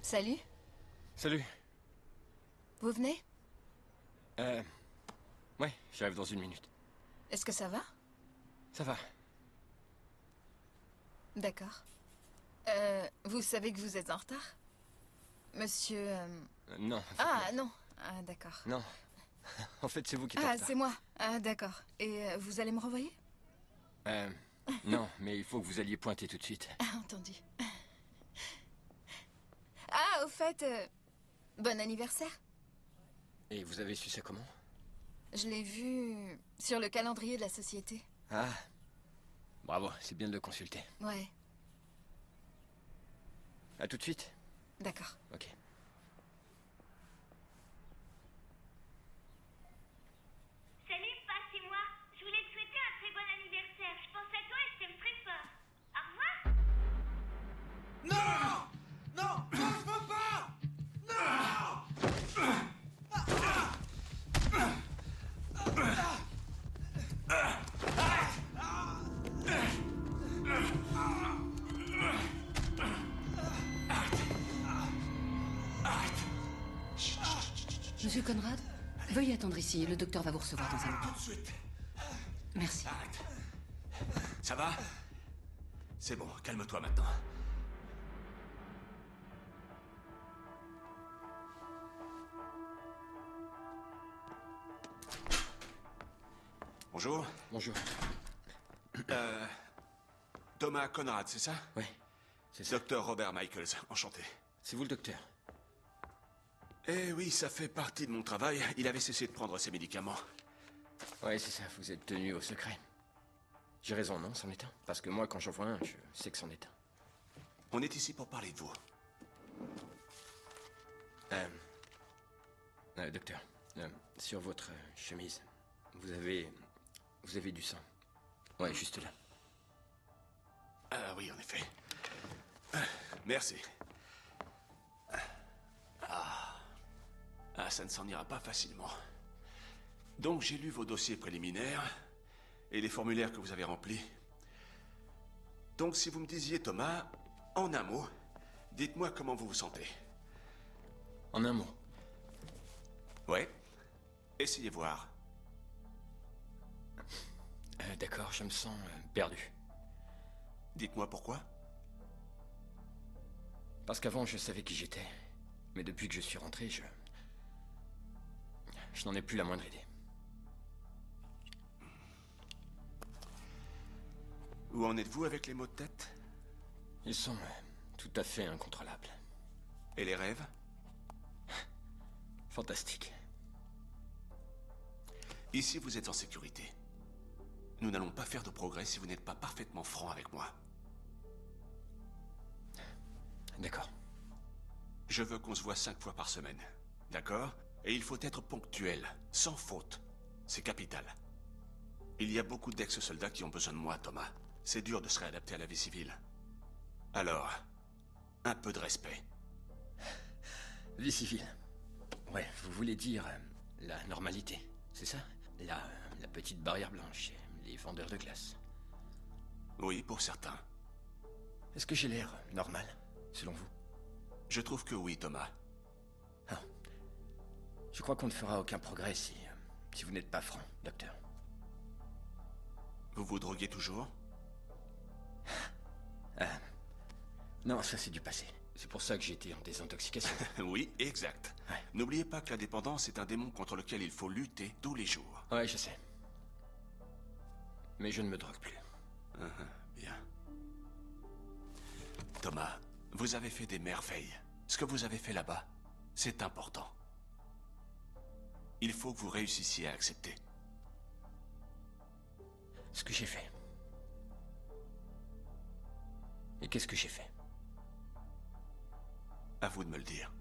Salut. Salut. Vous venez? Ouais, j'arrive dans une minute. Est-ce que ça va? Ça va. D'accord. Vous savez que vous êtes en retard? Monsieur... Non. Ah, non. Ah, d'accord. Non. En fait, c'est vous qui êtes en Ah, retard. c'est moi. Ah, d'accord. Et vous allez me renvoyer? Non, mais il faut que vous alliez pointer tout de suite. Ah, entendu. Ah, au fait, bon anniversaire. Et vous avez su ça comment? Je l'ai vu sur le calendrier de la société. Ah. Bravo, c'est bien de le consulter. Ouais, À tout de suite. d'accord. Ok. Salut, Pa, c'est moi. Je voulais te souhaiter un très bon anniversaire. Je pense à toi et je t'aime très fort. Au revoir. Non! Non! Non, je peux pas! Non! Monsieur Conrad, veuillez attendre ici. Le docteur va vous recevoir dans un moment. Tout de suite. Merci. Arrête. Ça va? C'est bon, calme-toi maintenant. Bonjour. Bonjour. Thomas Conrad, c'est ça? Ouais, c'est ça. Docteur Robert Michaels, enchanté. C'est vous le docteur? Eh oui, ça fait partie de mon travail. Il avait cessé de prendre ses médicaments. Ouais, c'est ça, vous êtes tenu au secret. J'ai raison, non, c'en est un? Parce que moi, quand j'en vois un, je sais que c'en est un. On est ici pour parler de vous. Docteur, sur votre chemise, vous avez du sang. Ouais, juste là. Ah oui, en effet. Merci. Ah, ça ne s'en ira pas facilement. Donc, j'ai lu vos dossiers préliminaires et les formulaires que vous avez remplis. Donc, si vous me disiez, Thomas, en un mot, dites-moi comment vous vous sentez. En un mot. Ouais. Essayez voir. D'accord, je me sens perdu. Dites-moi pourquoi. Parce qu'avant, je savais qui j'étais. Mais depuis que je suis rentré, je n'en ai plus la moindre idée. Où en êtes-vous avec les maux de tête? Ils sont tout à fait incontrôlables. Et les rêves? Fantastique. Ici, vous êtes en sécurité. Nous n'allons pas faire de progrès si vous n'êtes pas parfaitement franc avec moi. D'accord. Je veux qu'on se voit 5 fois par semaine. D'accord? Et il faut être ponctuel, sans faute. C'est capital. Il y a beaucoup d'ex-soldats qui ont besoin de moi, Thomas. C'est dur de se réadapter à la vie civile. Alors, un peu de respect. Vie civile. Ouais, vous voulez dire la normalité, c'est ça? La petite barrière blanche, les vendeurs de glace. Oui, pour certains. Est-ce que j'ai l'air normal, selon vous? Je trouve que oui, Thomas. Ah. Je crois qu'on ne fera aucun progrès si vous n'êtes pas franc, docteur. Vous vous droguez toujours? Non, ça c'est du passé. C'est pour ça que j'ai été en désintoxication. Oui, exact. Ouais. N'oubliez pas que la dépendance est un démon contre lequel il faut lutter tous les jours. Ouais, je sais. Mais je ne me drogue plus. Bien. Thomas, vous avez fait des merveilles. Ce que vous avez fait là-bas, c'est important. Il faut que vous réussissiez à accepter. Ce que j'ai fait. Et qu'est-ce que j'ai fait? À vous de me le dire.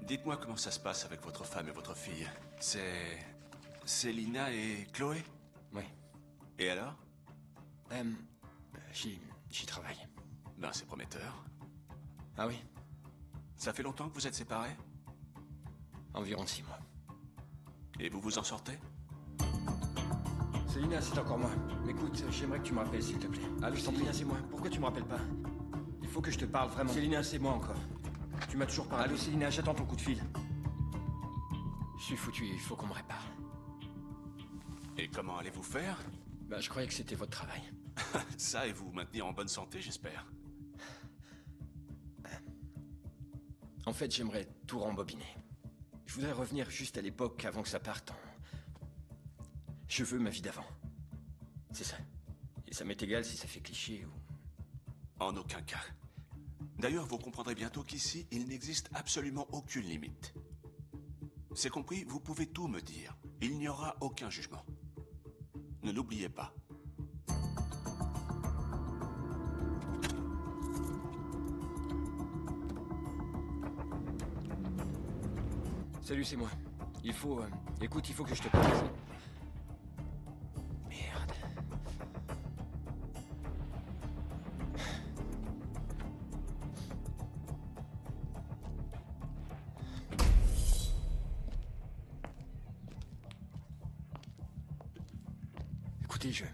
Dites-moi comment ça se passe avec votre femme et votre fille. Célina et Chloé? Ouais. Et alors? J'y travaille. Ben, c'est prometteur. Ah oui? Ça fait longtemps que vous êtes séparés? Environ 6 mois. Et vous vous en sortez? Célina, c'est encore moi. Mais écoute, j'aimerais que tu me rappelles, s'il te plaît. Allô, Célina, c'est moi. Pourquoi tu me rappelles pas? Il faut que je te parle, vraiment. Célina, c'est moi encore. Tu m'as toujours parlé. Allô, Célina, j'attends ton coup de fil. Je suis foutu, il faut qu'on me répare. Et comment allez-vous faire? Bah, je croyais que c'était votre travail. Ça et vous maintenir en bonne santé, j'espère. En fait, j'aimerais tout rembobiner. Je voudrais revenir juste à l'époque avant que ça parte en... Je veux ma vie d'avant. C'est ça. Et ça m'est égal si ça fait cliché ou... En aucun cas. D'ailleurs, vous comprendrez bientôt qu'ici, il n'existe absolument aucune limite. C'est compris, vous pouvez tout me dire. Il n'y aura aucun jugement. Ne l'oubliez pas. Salut, c'est moi. Il faut... Écoute, il faut que je te parle. Merde. Écoutez, je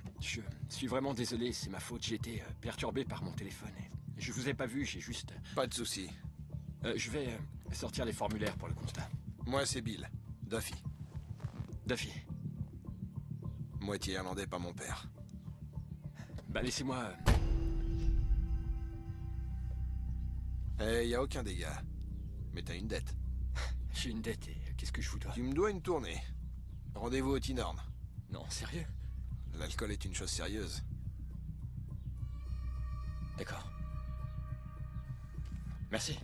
suis vraiment désolé, c'est ma faute. J'ai été perturbé par mon téléphone. Et je vous ai pas vu, j'ai juste... Pas de souci. Je vais sortir les formulaires pour le constat. Moi, c'est Bill. Duffy. Duffy. Moitié irlandais, pas mon père. Bah, laissez-moi... Eh, y a aucun dégât. Mais t'as une dette. J'ai une dette et qu'est-ce que je vous dois? Tu me dois une tournée. Rendez-vous au Tinorn. Non, sérieux? L'alcool est une chose sérieuse. D'accord. Merci.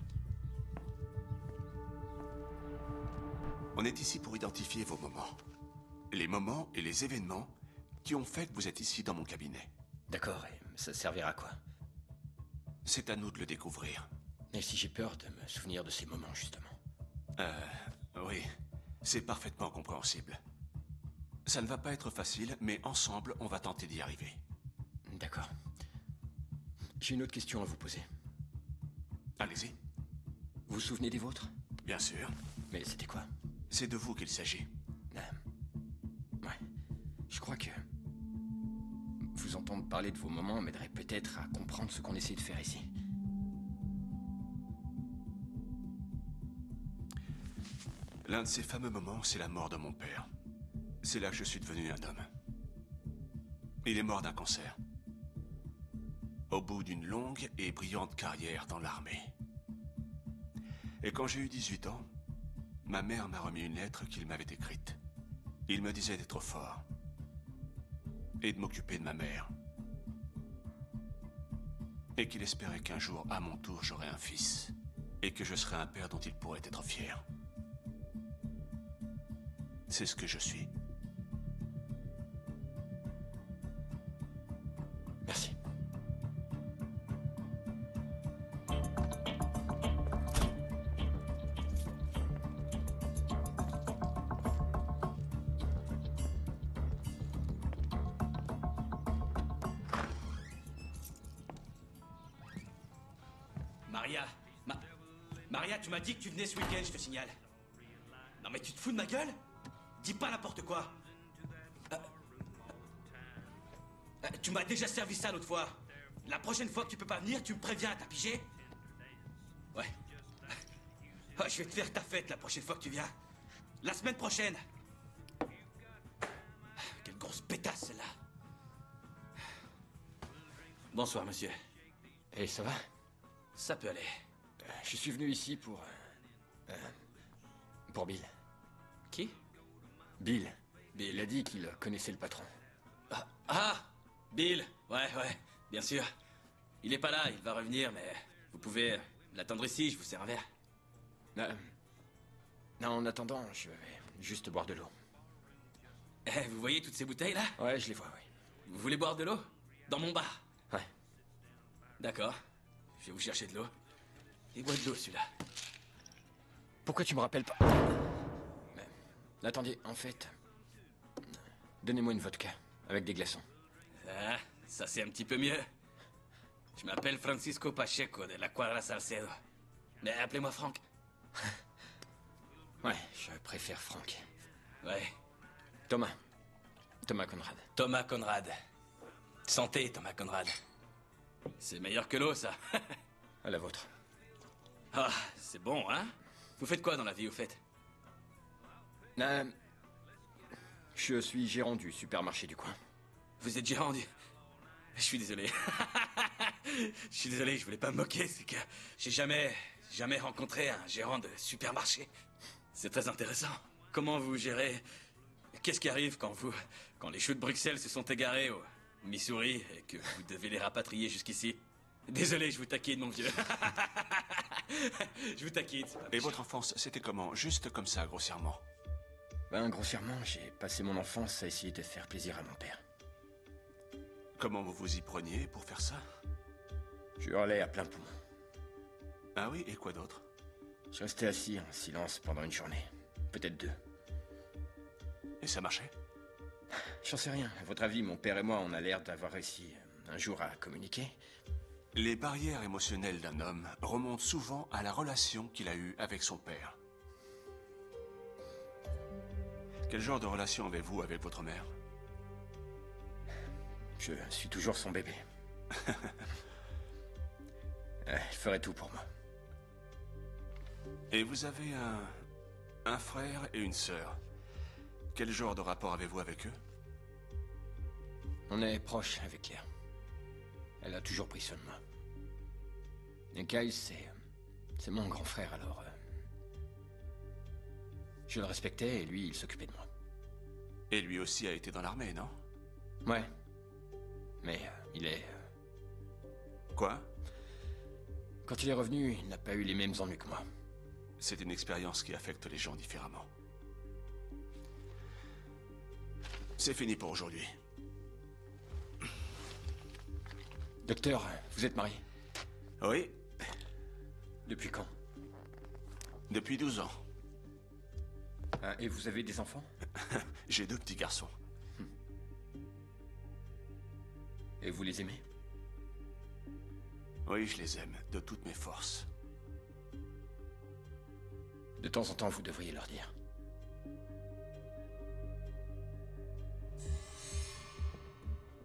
On est ici pour identifier vos moments. Les moments et les événements qui ont fait que vous êtes ici dans mon cabinet. D'accord, et ça servira à quoi? C'est à nous de le découvrir. Et si j'ai peur de me souvenir de ces moments, justement? Oui, c'est parfaitement compréhensible. Ça ne va pas être facile, mais ensemble, on va tenter d'y arriver. D'accord. J'ai une autre question à vous poser. Allez-y. Vous vous souvenez des vôtres? Bien sûr. Mais c'était quoi? C'est de vous qu'il s'agit. Ouais. Je crois que... vous entendre parler de vos moments m'aiderait peut-être à comprendre ce qu'on essaie de faire ici. L'un de ces fameux moments, c'est la mort de mon père. C'est là que je suis devenu un homme. Il est mort d'un cancer. Au bout d'une longue et brillante carrière dans l'armée. Et quand j'ai eu 18 ans, ma mère m'a remis une lettre qu'il m'avait écrite. Il me disait d'être fort. Et de m'occuper de ma mère. Et qu'il espérait qu'un jour, à mon tour, j'aurais un fils. Et que je serais un père dont il pourrait être fier. C'est ce que je suis. Merci. Maria, tu m'as dit que tu venais ce week-end, je te signale. Non mais tu te fous de ma gueule? Dis pas n'importe quoi. Tu m'as déjà servi ça l'autre fois. La prochaine fois que tu peux pas venir, tu me préviens, t'as pigé? Ouais. Ah, je vais te faire ta fête la prochaine fois que tu viens. La semaine prochaine. Quelle grosse pétasse, celle-là. Bonsoir, monsieur. Et ça va? Ça peut aller. Je suis venu ici pour Bill. Qui? Bill. Il a dit qu'il connaissait le patron. Bill. Ouais, bien sûr. Il est pas là, il va revenir, mais vous pouvez l'attendre ici, je vous sers un verre. Non, en attendant, je vais juste boire de l'eau. Vous voyez toutes ces bouteilles-là? Ouais, je les vois, oui. Vous voulez boire de l'eau? Dans mon bar? Ouais. D'accord. Je vais vous chercher de l'eau. Il boit de l'eau, celui-là. Pourquoi tu me rappelles pas? Mais, attendez, en fait... Donnez-moi une vodka, avec des glaçons. Ah, ça c'est un petit peu mieux. Je m'appelle Francisco Pacheco de la Cuadra Salcedo. Mais appelez-moi Franck. Ouais, je préfère Franck. Ouais, Thomas. Thomas Conrad. Thomas Conrad. Santé, Thomas Conrad. C'est meilleur que l'eau, ça. À la vôtre. Ah, c'est bon, hein? Vous faites quoi dans la vie, au fait? Je suis gérant du supermarché du coin. Vous êtes gérant du... Je suis désolé. Je suis désolé, je voulais pas me moquer, c'est que j'ai jamais rencontré un gérant de supermarché. C'est très intéressant. Comment vous gérez... Qu'est-ce qui arrive quand les choux de Bruxelles se sont égarés au Missouri et que vous devez les rapatrier jusqu'ici? Désolé, je vous taquine, mon vieux. Je vous taquine, c'est pas Et méchant. votre enfance, c'était comment? Juste comme ça, grossièrement. Ben, grossièrement, j'ai passé mon enfance à essayer de faire plaisir à mon père. Comment vous vous y preniez pour faire ça? Je hurlais à plein poumon. Ah oui, et quoi d'autre? Je restais assis en silence pendant une journée. Peut-être deux. Et ça marchait? J'en sais rien. À votre avis, mon père et moi, on a l'air d'avoir réussi un jour à communiquer. Les barrières émotionnelles d'un homme remontent souvent à la relation qu'il a eue avec son père. Quel genre de relation avez-vous avec votre mère? Je suis toujours son bébé. Elle ferait tout pour moi. Et vous avez un frère et une sœur. Quel genre de rapport avez-vous avec eux? On est proches avec Claire. Elle a toujours pris soin de moi. Et Kyle, c'est mon grand frère, alors... je le respectais et lui, il s'occupait de moi. Et lui aussi a été dans l'armée, non? Ouais. Mais il est... Quoi? Quand il est revenu, il n'a pas eu les mêmes ennuis que moi. C'est une expérience qui affecte les gens différemment. C'est fini pour aujourd'hui. Docteur, vous êtes marié? Oui, Depuis quand? depuis 12 ans. Et vous avez des enfants? J'ai 2 petits garçons. Et vous les aimez? Oui, je les aime, de toutes mes forces. De temps en temps, vous devriez leur dire.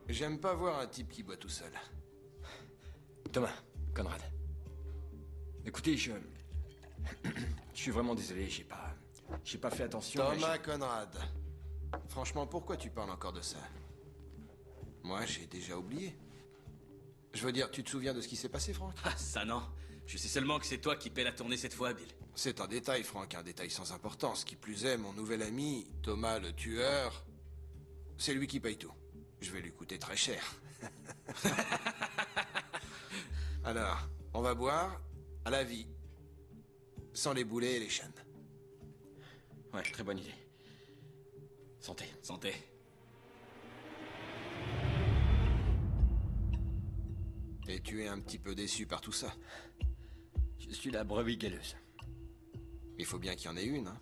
J'aime pas voir un type qui boit tout seul. Thomas, Conrad. Écoutez, je suis vraiment désolé, j'ai pas fait attention. mais Thomas Conrad. Franchement, pourquoi tu parles encore de ça? Moi, j'ai déjà oublié. Je veux dire, tu te souviens de ce qui s'est passé, Franck? Ah, ça non. Je sais seulement que c'est toi qui paie la tournée cette fois, Bill. C'est un détail, Franck, un détail sans importance. Qui plus est, mon nouvel ami, Thomas le tueur, c'est lui qui paye tout. Je vais lui coûter très cher. Alors, on va boire à la vie. Sans les boulets et les chaînes. Ouais, très bonne idée. Santé. Santé. Et tu es un petit peu déçu par tout ça. Je suis la brebis galeuse. Il faut bien qu'il y en ait une, hein.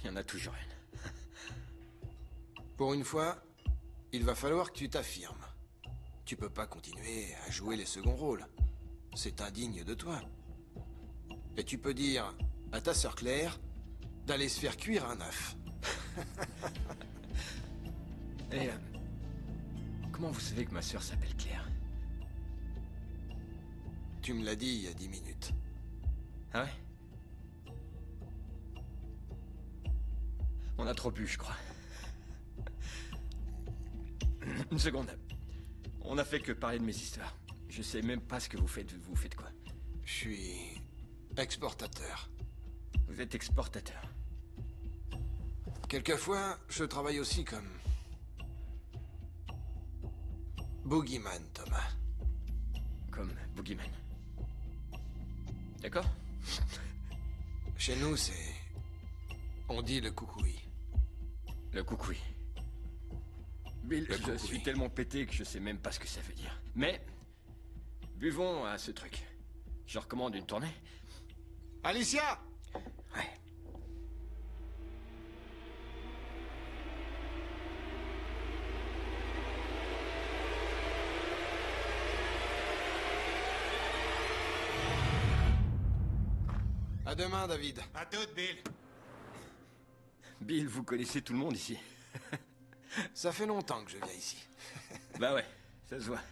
Il y en a toujours une. Pour une fois, il va falloir que tu t'affirmes. Tu peux pas continuer à jouer les seconds rôles. C'est indigne de toi. Et tu peux dire à ta sœur Claire d'aller se faire cuire un œuf. Et comment vous savez que ma sœur s'appelle Claire? Tu me l'as dit il y a 10 minutes. Ah ouais? On a trop bu, je crois. Une seconde. On n'a fait que parler de mes histoires. Je sais même pas ce que vous faites. Vous faites quoi? Je suis exportateur. Vous êtes exportateur. Quelquefois, je travaille aussi comme boogeyman, Thomas. Comme Boogeyman. D'accord? Chez nous, c'est... On dit le coucoui. Le coucoui. Bill, Le je coucoui. suis tellement pété que je sais même pas ce que ça veut dire. Mais, buvons à ce truc. Je recommande une tournée. Alicia! Ouais. À demain, David. À toute, Bill. Bill, vous connaissez tout le monde ici. Ça fait longtemps que je viens ici. Bah ouais, ça se voit.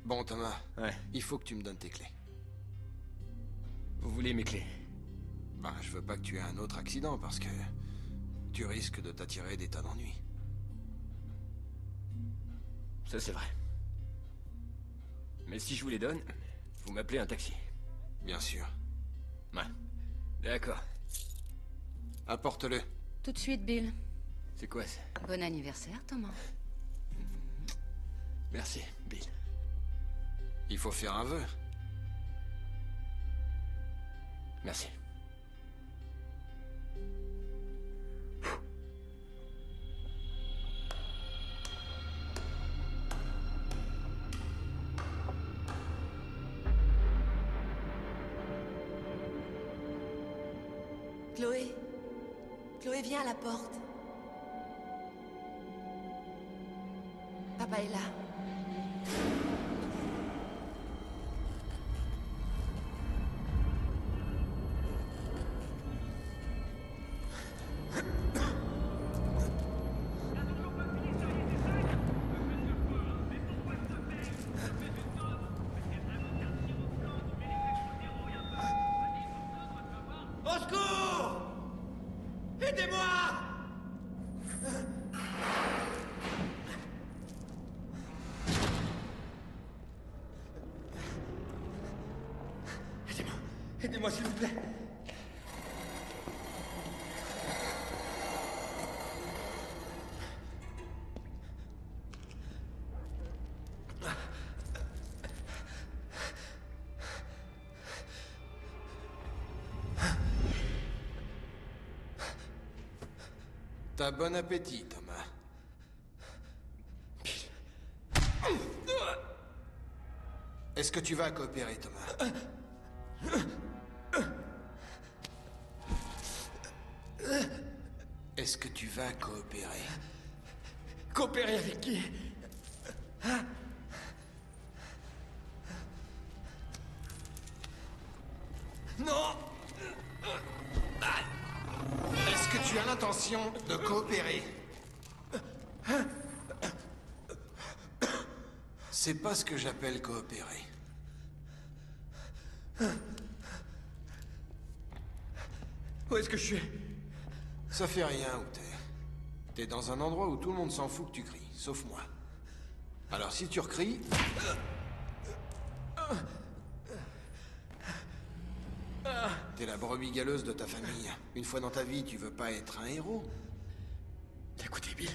Bon, Thomas, Ouais. il faut que tu me donnes tes clés. Vous voulez mes clés? Ben, je veux pas que tu aies un autre accident parce que tu risques de t'attirer des tas d'ennuis. Ça, c'est vrai. Mais si je vous les donne, vous m'appelez un taxi. Bien sûr. Ouais. D'accord. Apporte-le. Tout de suite, Bill. C'est quoi ça? Bon anniversaire, Thomas. Merci, Bill. Il faut faire un vœu. Merci. Chloé. Chloé, viens à la porte. Papa est là. Au secours! Aidez-moi! Aidez-moi. Aidez-moi, s'il vous plaît. T'as bon appétit, Thomas. Est-ce que tu vas coopérer, Thomas? Est-ce que tu vas coopérer? Coopérer avec qui? Non! Est-ce que tu as l'intention de coopérer? C'est pas ce que j'appelle coopérer. Où est-ce que je suis? Ça fait rien où t'es. T'es dans un endroit où tout le monde s'en fout que tu cries, sauf moi. Alors si tu recries... T'es la brebis galeuse de ta famille. Une fois dans ta vie, tu veux pas être un héros? Écoutez, Bill.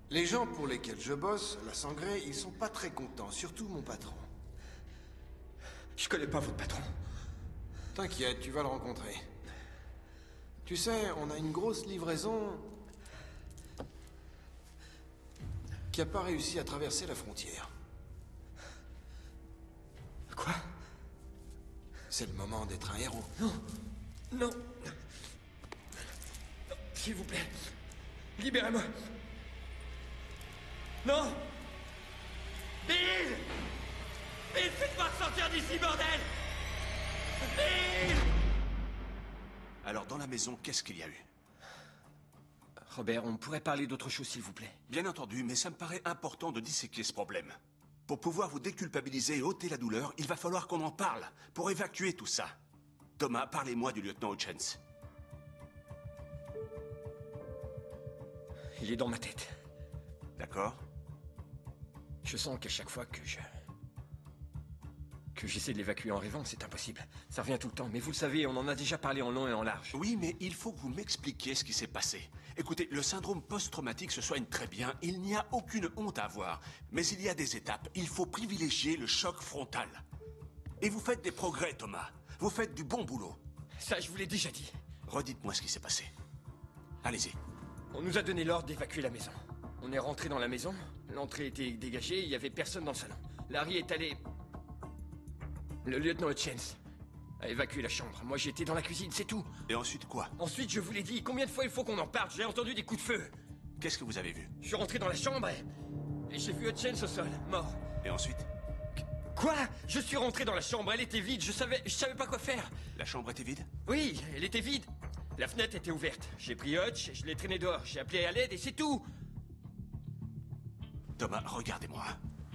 Les gens pour lesquels je bosse, la sangrée, ils sont pas très contents, surtout mon patron. Je connais pas votre patron. T'inquiète, tu vas le rencontrer. Tu sais, on a une grosse livraison qui a pas réussi à traverser la frontière. Quoi? C'est le moment d'être un héros. Non. Non. S'il vous plaît. Libérez-moi. Non. Bill! Bill, faites-moi sortir d'ici, bordel! Bill! Alors, dans la maison, qu'est-ce qu'il y a eu? Robert, on pourrait parler d'autre chose, s'il vous plaît. Bien entendu, mais ça me paraît important de disséquer ce problème. Pour pouvoir vous déculpabiliser et ôter la douleur, il va falloir qu'on en parle, pour évacuer tout ça. Thomas, parlez-moi du lieutenant Hutchins. Il est dans ma tête. D'accord? Je sens qu'à chaque fois que j'essaie de l'évacuer en rêvant, c'est impossible. Ça revient tout le temps, mais vous le savez, on en a déjà parlé en long et en large. Oui, mais il faut que vous m'expliquiez ce qui s'est passé. Écoutez, le syndrome post-traumatique se soigne très bien, il n'y a aucune honte à avoir. Mais il y a des étapes, il faut privilégier le choc frontal. Et vous faites des progrès, Thomas. Vous faites du bon boulot. Ça, je vous l'ai déjà dit. Redites-moi ce qui s'est passé. Allez-y. On nous a donné l'ordre d'évacuer la maison. On est rentré dans la maison, l'entrée était dégagée, il y avait personne dans le salon. Larry est allé... Le lieutenant Hutchins a évacué la chambre. Moi, j'étais dans la cuisine, c'est tout. Et ensuite quoi? Ensuite, je vous l'ai dit, combien de fois il faut qu'on en parle? J'ai entendu des coups de feu. Qu'est-ce que vous avez vu? Je suis rentré dans la chambre et j'ai vu Hutchins au sol, mort. Et ensuite? Quoi? Je suis rentré dans la chambre, elle était vide, je savais pas quoi faire. La chambre était vide? Oui, elle était vide. La fenêtre était ouverte. J'ai pris Hutch, je l'ai traîné dehors, j'ai appelé à l'aide et c'est tout. Thomas, regardez-moi.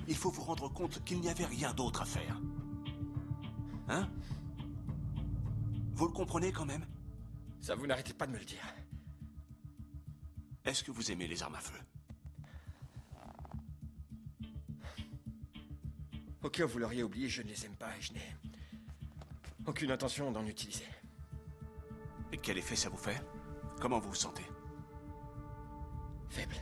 Il faut vous rendre compte qu'il n'y avait rien d'autre à faire. Hein? Vous le comprenez quand même? Ça, vous n'arrêtez pas de me le dire. Est-ce que vous aimez les armes à feu? Au cas où vous l'auriez oublié, je ne les aime pas et je n'ai aucune intention d'en utiliser. Et quel effet ça vous fait? Comment vous vous sentez? Faible.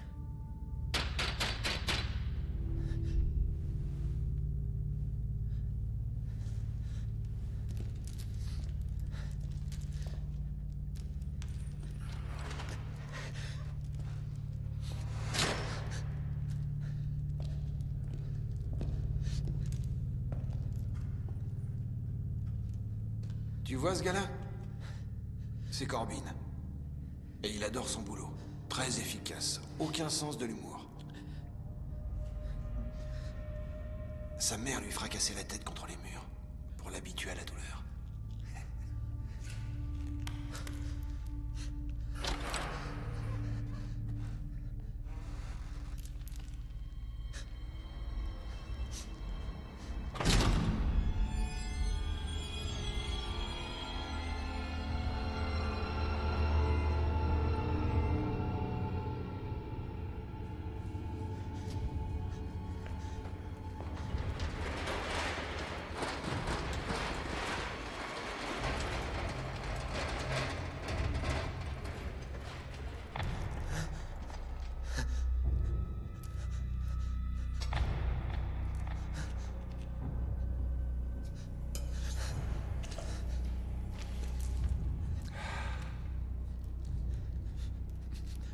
Tu vois ce gars-là? C'est Corbin. Et il adore son boulot. Très efficace. Aucun sens de l'humour. Sa mère lui fracassait la tête contre les murs pour l'habituer à la douleur.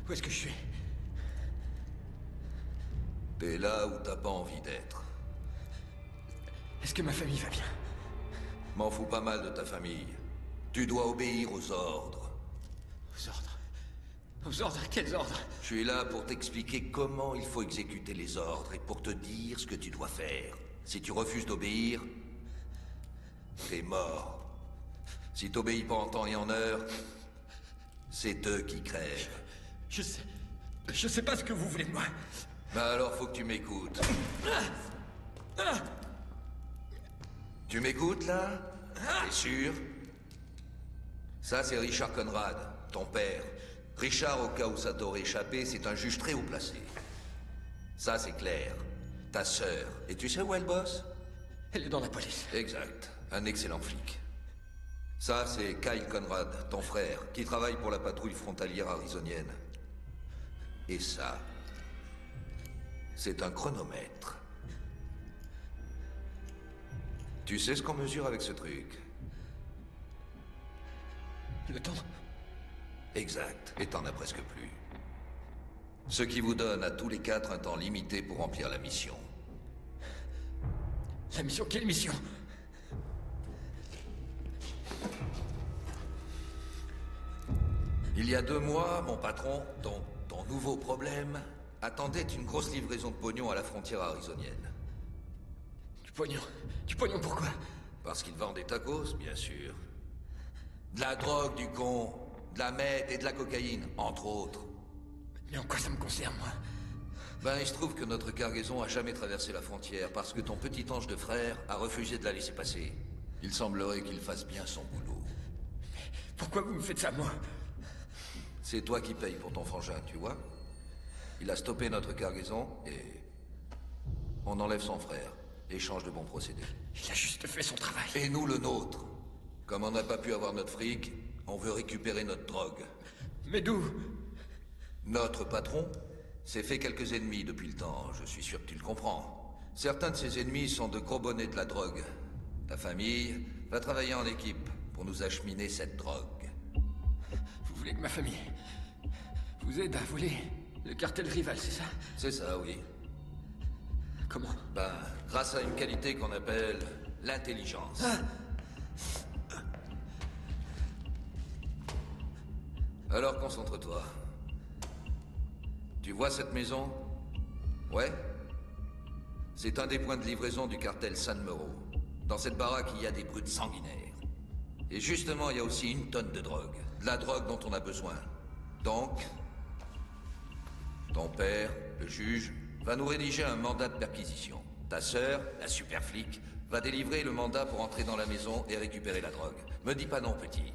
Où est-ce que je suis? T'es là où t'as pas envie d'être. Est-ce que ma famille va bien? M'en fous pas mal de ta famille. Tu dois obéir aux ordres. Aux ordres? Aux ordres? Quels ordres? Je suis là pour t'expliquer comment il faut exécuter les ordres et pour te dire ce que tu dois faire. Si tu refuses d'obéir, t'es mort. Si t'obéis pas en temps et en heure, c'est eux qui crèvent. Je sais pas ce que vous voulez de moi. Bah alors faut que tu m'écoutes. Tu m'écoutes là? T'es sûr? Ça c'est Richard Conrad, ton père. Richard, au cas où ça t'aurait échappé, c'est un juge très haut placé. Ça c'est Claire, ta sœur. Et tu sais où elle bosse? Elle est dans la police. Exact, un excellent flic. Ça c'est Kyle Conrad, ton frère, qui travaille pour la patrouille frontalière arizonienne. Et ça, c'est un chronomètre. Tu sais ce qu'on mesure avec ce truc? Le temps? Exact, et t'en as presque plus. Ce qui vous donne à tous les quatre un temps limité pour remplir la mission. La mission? Quelle mission? Il y a 2 mois, mon patron, ton nouveau problème, attendait une grosse livraison de pognon à la frontière arizonienne. Du pognon? Du pognon pourquoi? Parce qu'il vend des tacos, bien sûr. De la drogue, du con, de la meth et de la cocaïne, entre autres. Mais en quoi ça me concerne, moi? Ben, il se trouve que notre cargaison a jamais traversé la frontière parce que ton petit ange de frère a refusé de la laisser passer. Il semblerait qu'il fasse bien son boulot. Mais pourquoi vous me faites ça, moi? C'est toi qui payes pour ton frangin, tu vois? Il a stoppé notre cargaison et... on enlève son frère. Échange de bons procédés. Il a juste fait son travail. Et nous, le nôtre. Comme on n'a pas pu avoir notre fric, on veut récupérer notre drogue. Mais d'où? Notre patron s'est fait quelques ennemis depuis le temps, je suis sûr que tu le comprends. Certains de ces ennemis sont de gros bonnets de la drogue. Ta famille va travailler en équipe pour nous acheminer cette drogue. Vous voulez que ma famille vous aide à voler le cartel rival, c'est ça? C'est ça, oui. Comment? Ben, grâce à une qualité qu'on appelle l'intelligence. Alors concentre-toi. Tu vois cette maison? Ouais? C'est un des points de livraison du cartel San Moro. Dans cette baraque, il y a des brutes sanguinaires. Et justement, il y a aussi une tonne de drogue. De la drogue dont on a besoin. Donc, ton père, le juge, va nous rédiger un mandat de perquisition. Ta sœur, la super flic, va délivrer le mandat pour entrer dans la maison et récupérer la drogue. Me dis pas non, petit.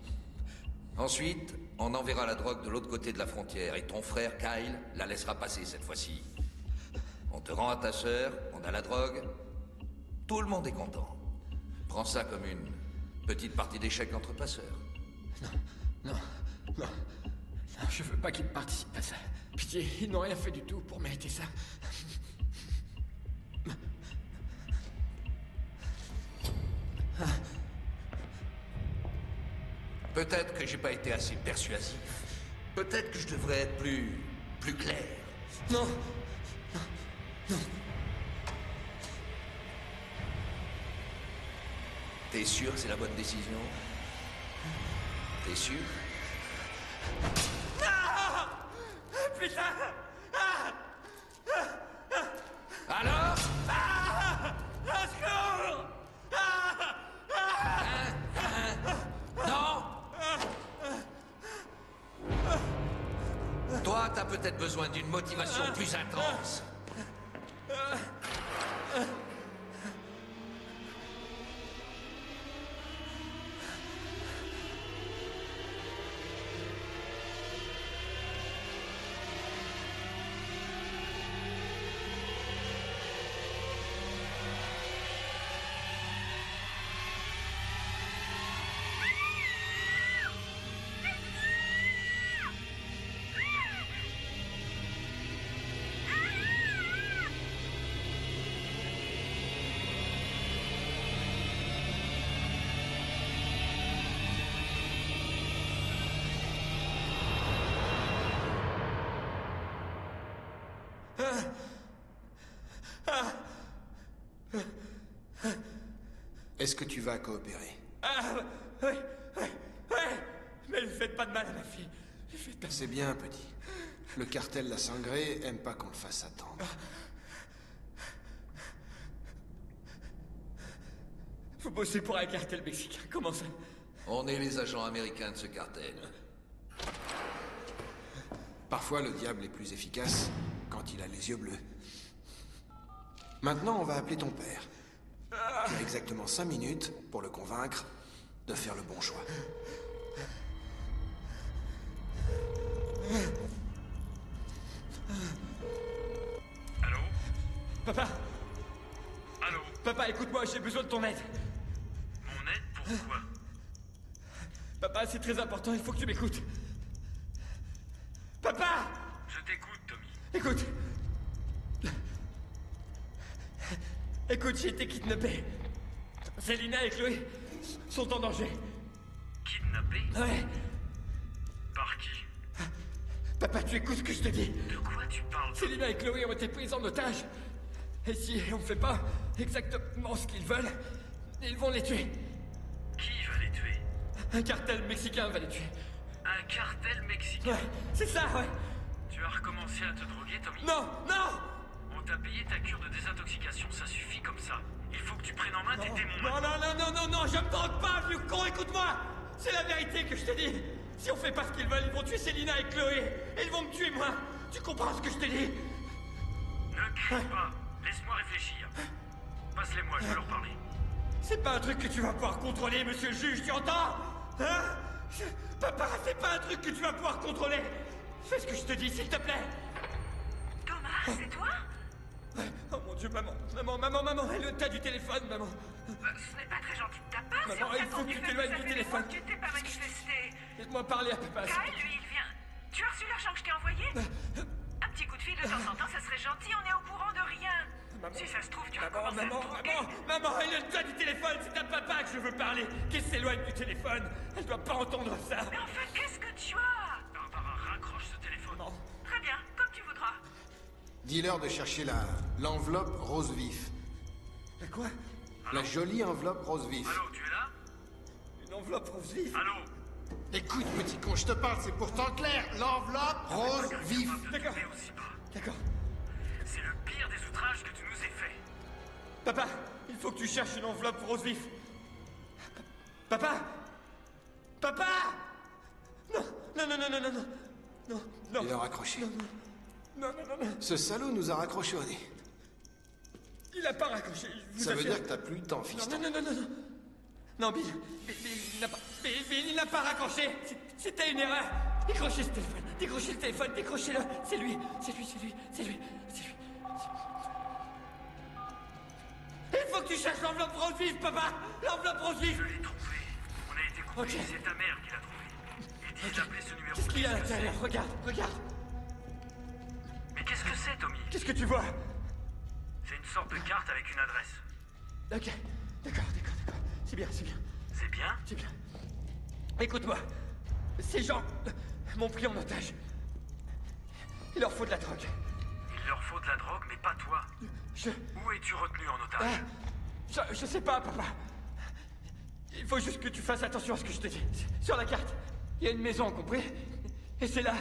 Ensuite, on enverra la drogue de l'autre côté de la frontière et ton frère, Kyle, la laissera passer cette fois-ci. On te rend à ta sœur, on a la drogue. Tout le monde est content. Prends ça comme une petite partie d'échec entre passeurs. Non, je veux pas qu'ils participent à ça. Pitié, ils n'ont rien fait du tout pour mériter ça. Peut-être que j'ai pas été assez persuasif. Peut-être que je devrais être plus clair. Non. T'es sûr que c'est la bonne décision? T'es sûr? Putain! Alors? Un secours! Non? Toi, t'as peut-être besoin d'une motivation plus intense. Est-ce que tu vas coopérer? Oui. Mais ne faites pas de mal à ma fille. Ne faites pas de... C'est bien, petit. Le cartel La Sangrée aime pas qu'on le fasse attendre. Vous bossez pour un cartel mexicain, comment ça? On est les agents américains de ce cartel. Parfois, le diable est plus efficace quand il a les yeux bleus. Maintenant, on va appeler ton père. Tu as exactement 5 minutes pour le convaincre de faire le bon choix. Allô? Papa! Allô? Papa, écoute-moi, j'ai besoin de ton aide. Mon aide? Pourquoi? Papa, c'est très important, il faut que tu m'écoutes. Papa! Je t'écoute, Tommy. Écoute. Écoute, j'ai été kidnappé. Selina et Chloé sont en danger. Kidnappé? Ouais. Par qui? Papa, tu écoutes ce que je te dis. De quoi tu parles? Selina et Chloé ont été prises en otage. Et si on ne fait pas exactement ce qu'ils veulent, ils vont les tuer. Qui va les tuer? Un cartel mexicain va les tuer. Un cartel mexicain? Ouais, c'est ça, ouais. Tu as recommencé à te droguer, Tommy? Non! On t'a payé ta cure de désintoxication, ça suffit comme ça. Il faut que tu prennes en main tes démons. Non, je me drogue pas, vieux con, écoute-moi! C'est la vérité que je te dis. Si on fait pas ce qu'ils veulent, ils vont tuer Selina et Chloé. Et ils vont me tuer, moi. Tu comprends ce que je te dis? Ne crie pas. Laisse-moi réfléchir. Passe-les-moi, je veux leur parler. C'est pas un truc que tu vas pouvoir contrôler, monsieur le juge, tu entends? Hein? Papa, c'est pas un truc que tu vas pouvoir contrôler. Fais ce que je te dis, s'il te plaît. Thomas, c'est toi? Oh mon Dieu, maman, et le tas du téléphone, maman. Ce n'est pas très gentil de ta part. Maman, il faut que tu t'éloignes du téléphone. Tu t'es pas manifesté. Laisse-moi parler à papa. Kyle, lui, il vient. Tu as reçu l'argent que je t'ai envoyé? Un petit coup de fil de temps en temps, ça serait gentil, on est au courant de rien. Maman, Si ça se trouve, tu vas commencer à te droguer. maman, et le tas du téléphone, c'est à papa que je veux parler. Qu'elle s'éloigne du téléphone. Elle doit pas entendre ça. Mais enfin, qu'est-ce que tu as? Barbara, raccroche ce téléphone. Non. Très bien, comme tu voudras. Dis-leur de chercher l'enveloppe rose vif. Mais quoi? La jolie enveloppe rose vif. Allô, tu es là? Une enveloppe rose vif? Allô? Écoute, petit con, je te parle, c'est pourtant clair. L'enveloppe rose vif. D'accord. Mais aussi pas. D'accord. C'est le pire des outrages que tu nous aies fait. Papa, il faut que tu cherches une enveloppe rose vif. Papa! Papa! Non, non, non, non, non, non, non, non, non. Il a raccroché. Non, non, non, non. Ce salaud nous a raccroché au nez. Il a pas raccroché, je vous Ça veut assure. dire que t'as plus le temps, fiston. Non, non, non, non, non. Non, Bill, il n'a pas raccroché. C'était une erreur. Décrochez ce téléphone. Décrochez le téléphone. Décrochez-le. C'est lui. C'est lui. C'est lui. C'est lui. C'est lui. Il faut que tu cherches l'enveloppe rose vive, papa. L'enveloppe rose vive. Je l'ai trouvé. On a été coupé. Ok. C'est ta mère qui l'a trouvé. Et dis d'appeler ce numéro. Qu'est-ce qu'il y a à l'intérieur? Regarde, regarde. Mais qu'est-ce que c'est, Tommy? Qu'est-ce que tu vois? C'est une sorte de carte avec une adresse. Ok. D'accord. C'est bien, c'est bien. C'est bien? C'est bien. Écoute-moi. Ces gens m'ont pris en otage. Il leur faut de la drogue. Il leur faut de la drogue, mais pas toi. Où es-tu retenu en otage? Je sais pas, papa. Il faut juste que tu fasses attention à ce que je te dis. Sur la carte, il y a une maison, compris? Et c'est là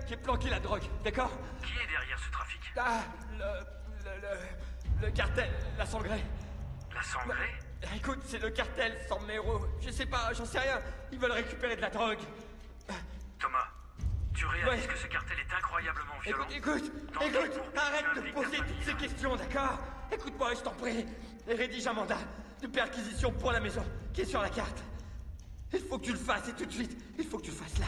qu'est planquée la drogue, d'accord? Qui est derrière ce trafic? Ah, le cartel, la sangrée. La sangrée? Écoute, c'est le cartel, sans héros. Je sais pas, j'en sais rien. Ils veulent récupérer de la drogue. Thomas, tu réalises que ce cartel est incroyablement violent? Écoute, arrête de poser toutes ces questions, d'accord? Écoute-moi, je t'en prie. Et rédige un mandat de perquisition pour la maison qui est sur la carte. Il faut que tu le fasses, et tout de suite. Il faut que tu le fasses là.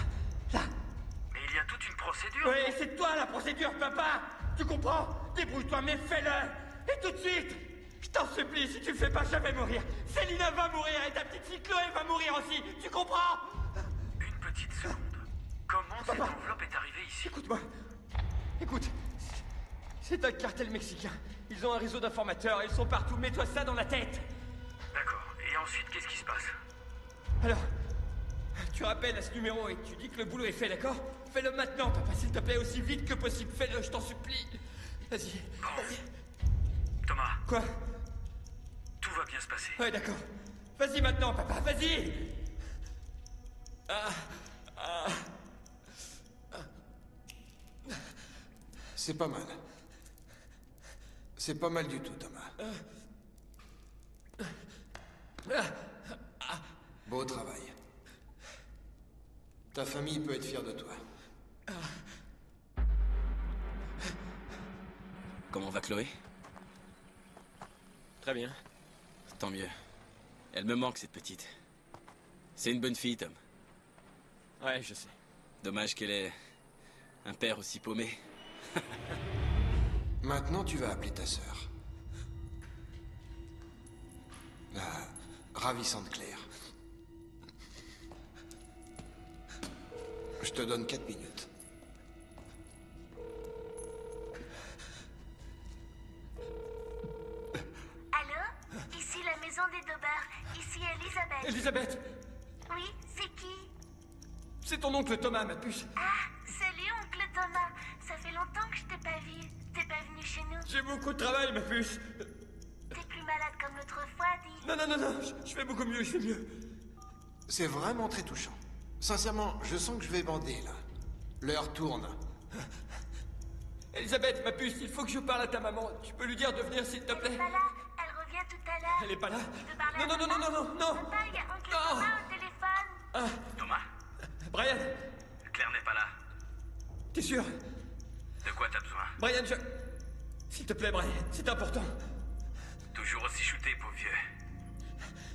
Mais il y a toute une procédure. Oui, c'est toi la procédure, papa. Tu comprends? Débrouille-toi, mais fais-le. Et tout de suite. Je t'en supplie, si tu le fais pas, je vais mourir. Célina va mourir et ta petite fille Chloé va mourir aussi. Tu comprends? Une petite seconde. Comment cette enveloppe est arrivée ici? Écoute-moi. Écoute. C'est un cartel mexicain. Ils ont un réseau d'informateurs, ils sont partout. Mets-toi ça dans la tête. D'accord. Et ensuite, qu'est-ce qui se passe? Alors, tu rappelles à ce numéro et tu dis que le boulot est fait, d'accord? Fais-le maintenant, papa, s'il te plaît, aussi vite que possible. Fais-le, je t'en supplie. Vas-y. Thomas. Quoi? Tout va bien se passer. Ouais, d'accord. Vas-y maintenant, papa, vas-y. C'est pas mal. C'est pas mal du tout, Thomas. Beau travail. Ta famille peut être fière de toi. Comment va Chloé? Très bien. Tant mieux. Elle me manque, cette petite. C'est une bonne fille, Tom. Ouais, je sais. Dommage qu'elle ait un père aussi paumé. Maintenant, tu vas appeler ta sœur. La ravissante Claire. Je te donne 4 minutes. Allô? Ici la maison des Daubert. Ici Elisabeth. Elisabeth, Oui, c'est qui? c'est ton oncle Thomas, ma puce. Ah, salut oncle Thomas. Ça fait longtemps que je t'ai pas vu. T'es pas venu chez nous. J'ai beaucoup de travail, ma puce. T'es plus malade comme l'autre fois, dis. Non, je fais beaucoup mieux, je fais mieux. C'est vraiment très touchant. Sincèrement, je sens que je vais bander, là. L'heure tourne. Elisabeth, ma puce, il faut que je parle à ta maman. Tu peux lui dire de venir, s'il te Elle plaît? est pas là. Elle revient tout à l'heure. Elle est pas là? Tu veux parler à Non. Papa, il y a oncle Thomas au téléphone. Thomas, Brian, Claire n'est pas là. t'es sûr? De quoi t'as besoin? Brian, s'il te plaît, Brian, c'est important. Toujours aussi shooté, pauvre vieux.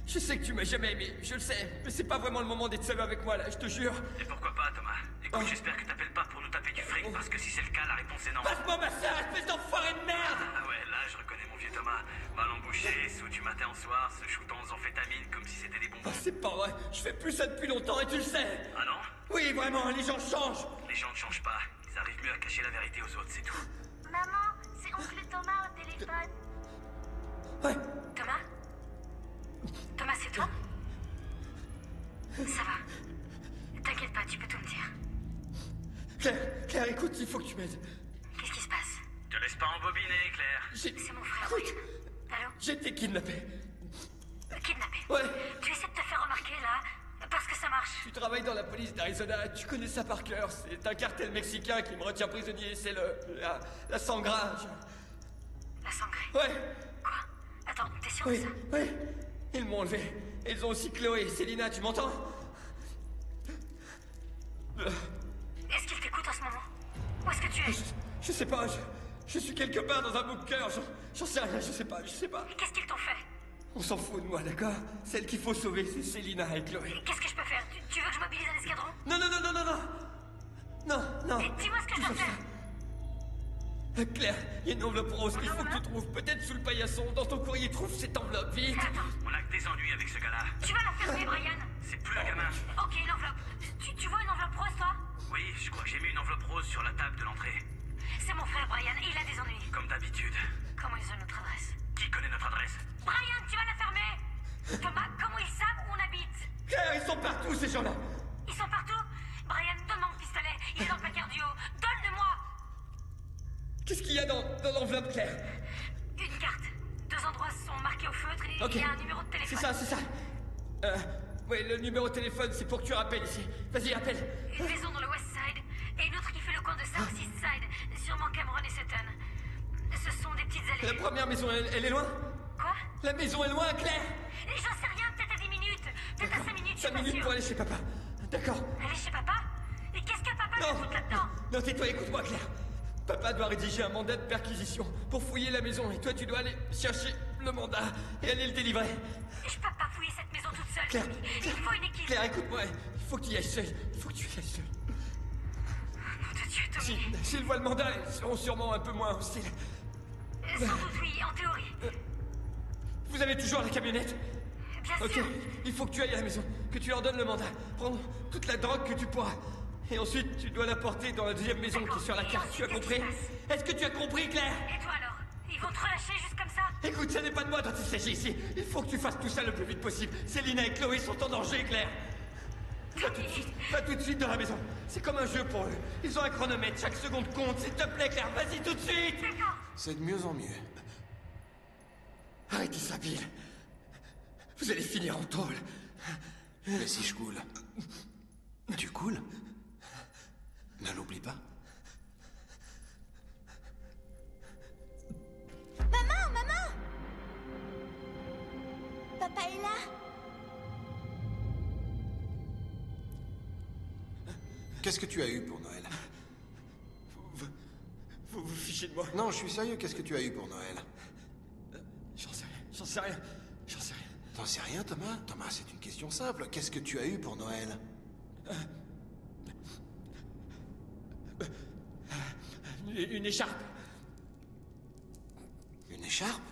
Je sais que tu m'as jamais aimé, je le sais, mais c'est pas vraiment le moment d'être seul avec moi, là, je te jure. Et pourquoi pas, Thomas? Écoute, j'espère que t'appelles pas pour nous taper du fric, parce que si c'est le cas, la réponse est non. Passe-moi ma sœur, espèce d'enfoiré de merde! Ah ouais, là, je reconnais mon vieux Thomas. Mal embouché, sous du matin au soir, se shootant aux amphétamines comme si c'était des bonbons. C'est pas vrai, je fais plus ça depuis longtemps et tu le sais! Ah non? Oui, vraiment, les gens changent! Les gens ne changent pas. Ils arrivent mieux à cacher la vérité aux autres, c'est tout. Maman, c'est oncle Thomas au téléphone. Ouais. Thomas? Thomas, c'est toi? Ça va. T'inquiète pas, tu peux tout me dire. Claire, écoute, il faut que tu m'aides. Qu'est-ce qui se passe? Te laisse pas embobiner, Claire. C'est mon frère. Écoute, Allô? j'ai été kidnappé. Kidnappé? Ouais. Tu essaies de te faire remarquer, là? Parce que ça marche. Tu travailles dans la police d'Arizona, tu connais ça par cœur. C'est un cartel mexicain qui me retient prisonnier, c'est la sangrage. La sangrée? Ouais. Quoi? Attends, t'es sûr Oui, de ça? oui. Ils m'ont enlevé. Ils ont aussi Chloé et Selina, tu m'entends? Est-ce qu'il t'écoute en ce moment? Où est-ce que tu es? Je sais pas, je suis quelque part dans un bunker, j'en sais rien, je sais pas. Qu'est-ce qu'ils t'ont fait? On s'en fout de moi, d'accord? Celle qu'il faut sauver, c'est Selina et Chloé. Qu'est-ce que je peux faire? Tu veux que je mobilise un escadron? Non. Dis-moi ce que je dois faire. Claire, il y a une enveloppe rose qu'il faut que tu trouves, peut-être sous le paillasson. Dans ton courrier, trouve cette enveloppe, vite. On a que des ennuis avec ce gars-là. Tu vas l'enfermer, Brian? C'est plus un gamin. Ok, une enveloppe. Tu vois une enveloppe rose, toi? Oui, je crois que j'ai mis une enveloppe rose sur la table de l'entrée. C'est mon frère, Brian, et il a des ennuis. Comme d'habitude. Comment ils ont notre adresse? Qui connaît notre adresse? Brian, tu vas la fermer! Thomas, comment ils savent où on habite? Claire, ils sont partout, ces gens-là. Ils sont partout? Brian, donne-moi mon pistolet. Il est dans le placard du haut. Donne-le-moi! Qu'est-ce qu'il y a dans l'enveloppe, Claire? Une carte. 2 endroits sont marqués au feutre et Ok. il y a un numéro de téléphone. C'est ça. Oui, le numéro de téléphone, c'est pour que tu rappelles ici. Vas-y, appelle. Une maison dans le West Side et une autre qui fait le coin de South East Side, sûrement Cameron et Sutton. Ce sont des petites allées. La première maison, elle est loin? Quoi? La maison est loin, Claire? Et j'en sais rien, peut-être à 10 minutes. Peut-être à 5 minutes, je suis 5 pas minutes sûre. pour aller chez papa. D'accord. Aller chez papa? Et qu'est-ce que papa va foutre là-dedans? Non, tais-toi, écoute-moi, Claire. Papa doit rédiger un mandat de perquisition pour fouiller la maison et toi, tu dois aller chercher le mandat et aller le délivrer. Je peux pas fouiller cette maison toute seule, Claire, Tommy. Il faut une équipe. Claire, écoute-moi, il faut que tu y ailles seule. Il faut que tu y ailles seule. Nom de Dieu, Tommy. S'ils voient le mandat, ils seront sûrement un peu moins hostiles. Sans doute, oui, en théorie. Vous avez toujours la camionnette? Bien Ok, sûr. il faut que tu ailles à la maison, que tu leur donnes le mandat. Prends toute la drogue que tu pourras. Et ensuite, tu dois la porter dans la deuxième maison qui est sur la carte. Tu as compris? Est-ce que tu as compris, Claire? Et toi alors? Ils vont te relâcher juste comme ça? Écoute, ça n'est pas de moi dont il s'agit ici. Il faut que tu fasses tout ça le plus vite possible. Célina et Chloé sont en danger, Claire. Va tout de suite dans la maison. C'est comme un jeu pour eux. Ils ont un chronomètre, chaque seconde compte. S'il te plaît, Claire, vas-y tout de suite. C'est de mieux en mieux. Arrêtez ça, Bill. Vous allez finir en tôle. Mais si je coule... Tu coules? Ne l'oublie pas. Maman! Papa est là? Qu'est-ce que tu as eu pour Noël? Vous vous fichez de moi? Non, je suis sérieux, qu'est-ce que tu as eu pour Noël? J'en sais rien. T'en sais rien, Thomas? Thomas, c'est une question simple. Qu'est-ce que tu as eu pour Noël? Une écharpe. Une écharpe?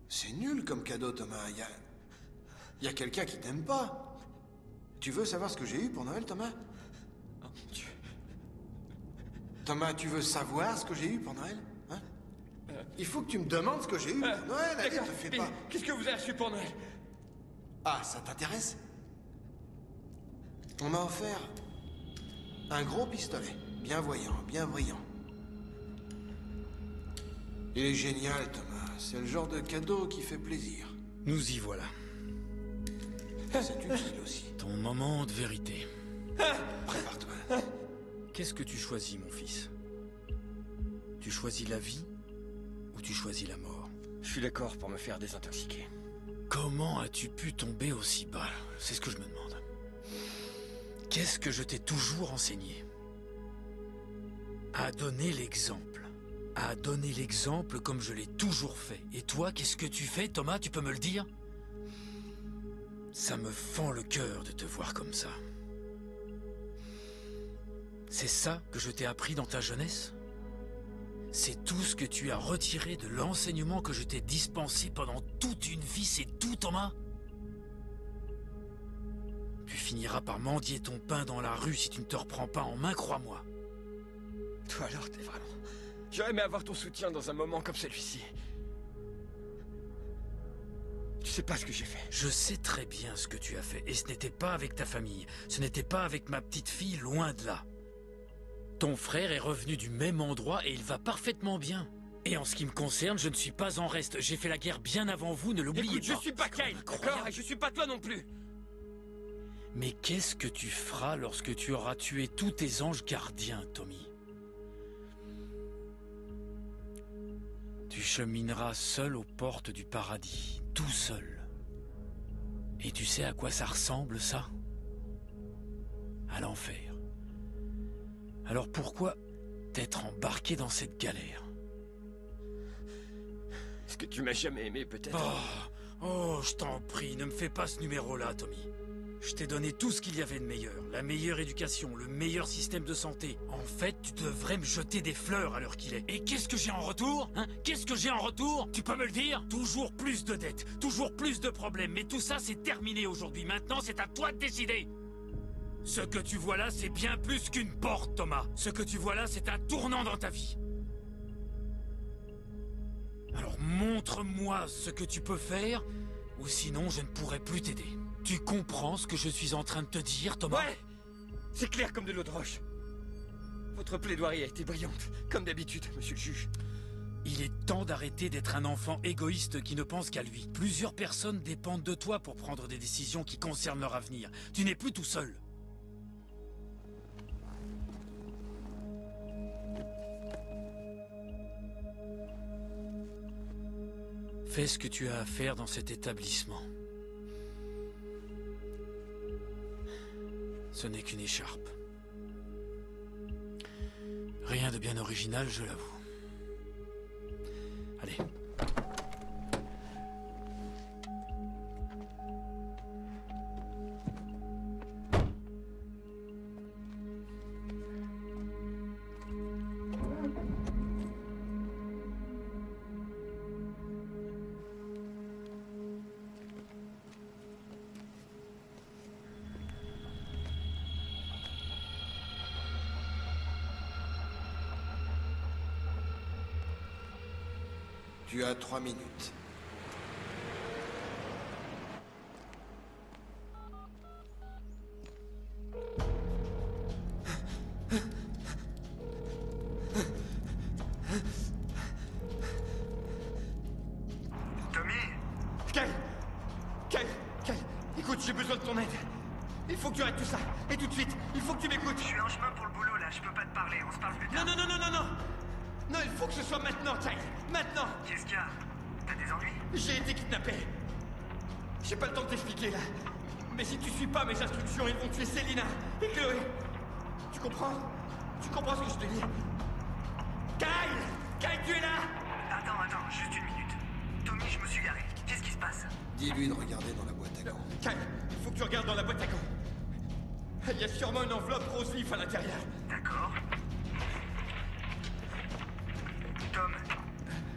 C'est nul comme cadeau, Thomas. Y a quelqu'un qui t'aime pas. Tu veux savoir ce que j'ai eu pour Noël, Thomas? Oh mon Dieu. Thomas, tu veux savoir ce que j'ai eu pour Noël? Hein? Il faut que tu me demandes ce que j'ai eu pour Noël. Allez, D'accord. te fais Mais pas. qu'est-ce que vous avez reçu pour Noël? Ah, ça t'intéresse? On m'a offert un gros pistolet. Bien voyant, bien brillant. Il est génial, Thomas. C'est le genre de cadeau qui fait plaisir. Nous y voilà. C'est utile aussi. Ton moment de vérité. Prépare-toi. Qu'est-ce que tu choisis, mon fils? Tu choisis la vie ou tu choisis la mort? Je suis d'accord pour me faire désintoxiquer. Comment as-tu pu tomber aussi bas? C'est ce que je me demande. Qu'est-ce que je t'ai toujours enseigné? À donner l'exemple. À donner l'exemple comme je l'ai toujours fait. Et toi, qu'est-ce que tu fais, Thomas? Tu peux me le dire? Ça me fend le cœur de te voir comme ça. C'est ça que je t'ai appris dans ta jeunesse? C'est tout ce que tu as retiré de l'enseignement que je t'ai dispensé pendant toute une vie, c'est tout, Thomas? Tu finiras par mendier ton pain dans la rue si tu ne te reprends pas en main, crois-moi. Toi alors, t'es vraiment... J'aurais aimé avoir ton soutien dans un moment comme celui-ci. Tu sais pas ce que j'ai fait. Je sais très bien ce que tu as fait, et ce n'était pas avec ta famille. Ce n'était pas avec ma petite fille, loin de là. Ton frère est revenu du même endroit et il va parfaitement bien. Et en ce qui me concerne, je ne suis pas en reste. J'ai fait la guerre bien avant vous, ne l'oubliez pas. Écoute, je suis pas Kyle, d'accord? Et je suis pas toi non plus. Mais qu'est-ce que tu feras lorsque tu auras tué tous tes anges gardiens, Tommy? Tu chemineras seul aux portes du paradis, tout seul. Et tu sais à quoi ça ressemble, ça? À l'enfer. Alors pourquoi t'être embarqué dans cette galère? Est-ce que tu m'as jamais aimé, peut-être? Oh, je t'en prie, ne me fais pas ce numéro-là, Tommy. Je t'ai donné tout ce qu'il y avait de meilleur. La meilleure éducation, le meilleur système de santé. En fait, tu devrais me jeter des fleurs à l'heure qu'il est. Et qu'est-ce que j'ai en retour? Hein? Qu'est-ce que j'ai en retour? Tu peux me le dire? Toujours plus de dettes, toujours plus de problèmes. Mais tout ça, c'est terminé aujourd'hui. Maintenant, c'est à toi de décider. Ce que tu vois là, c'est bien plus qu'une porte, Thomas. Ce que tu vois là, c'est un tournant dans ta vie. Alors montre-moi ce que tu peux faire, ou sinon je ne pourrai plus t'aider. Tu comprends ce que je suis en train de te dire, Thomas? Ouais! C'est clair comme de l'eau de roche. Votre plaidoirie a été brillante, comme d'habitude, monsieur le juge. Il est temps d'arrêter d'être un enfant égoïste qui ne pense qu'à lui. Plusieurs personnes dépendent de toi pour prendre des décisions qui concernent leur avenir. Tu n'es plus tout seul. Fais ce que tu as à faire dans cet établissement. Ce n'est qu'une écharpe. Rien de bien original, je l'avoue. Allez. Tu as 3 minutes. Tommy! Kyle! Écoute, j'ai besoin de ton aide. Il faut que tu arrêtes tout ça. Et tout de suite. Il faut que tu m'écoutes. Je suis en chemin pour le boulot, là. Je peux pas te parler. On se parle plus tard. Non! Non, il faut que ce soit maintenant, Kyle. Maintenant! Qu'est-ce qu'il y a? T'as des ennuis? J'ai été kidnappé. J'ai pas le temps de t'expliquer, là. Mais si tu suis pas mes instructions, ils vont tuer Selina et Chloé. Tu comprends? Tu comprends ce que je te dis? Kyle, tu es là? Attends, juste une minute. Tommy, je me suis garé. Qu'est-ce qui se passe? Dis-lui de regarder dans la boîte à gants. Kyle, il faut que tu regardes dans la boîte à gants. Il y a sûrement une enveloppe rose vif à l'intérieur. D'accord. Tom,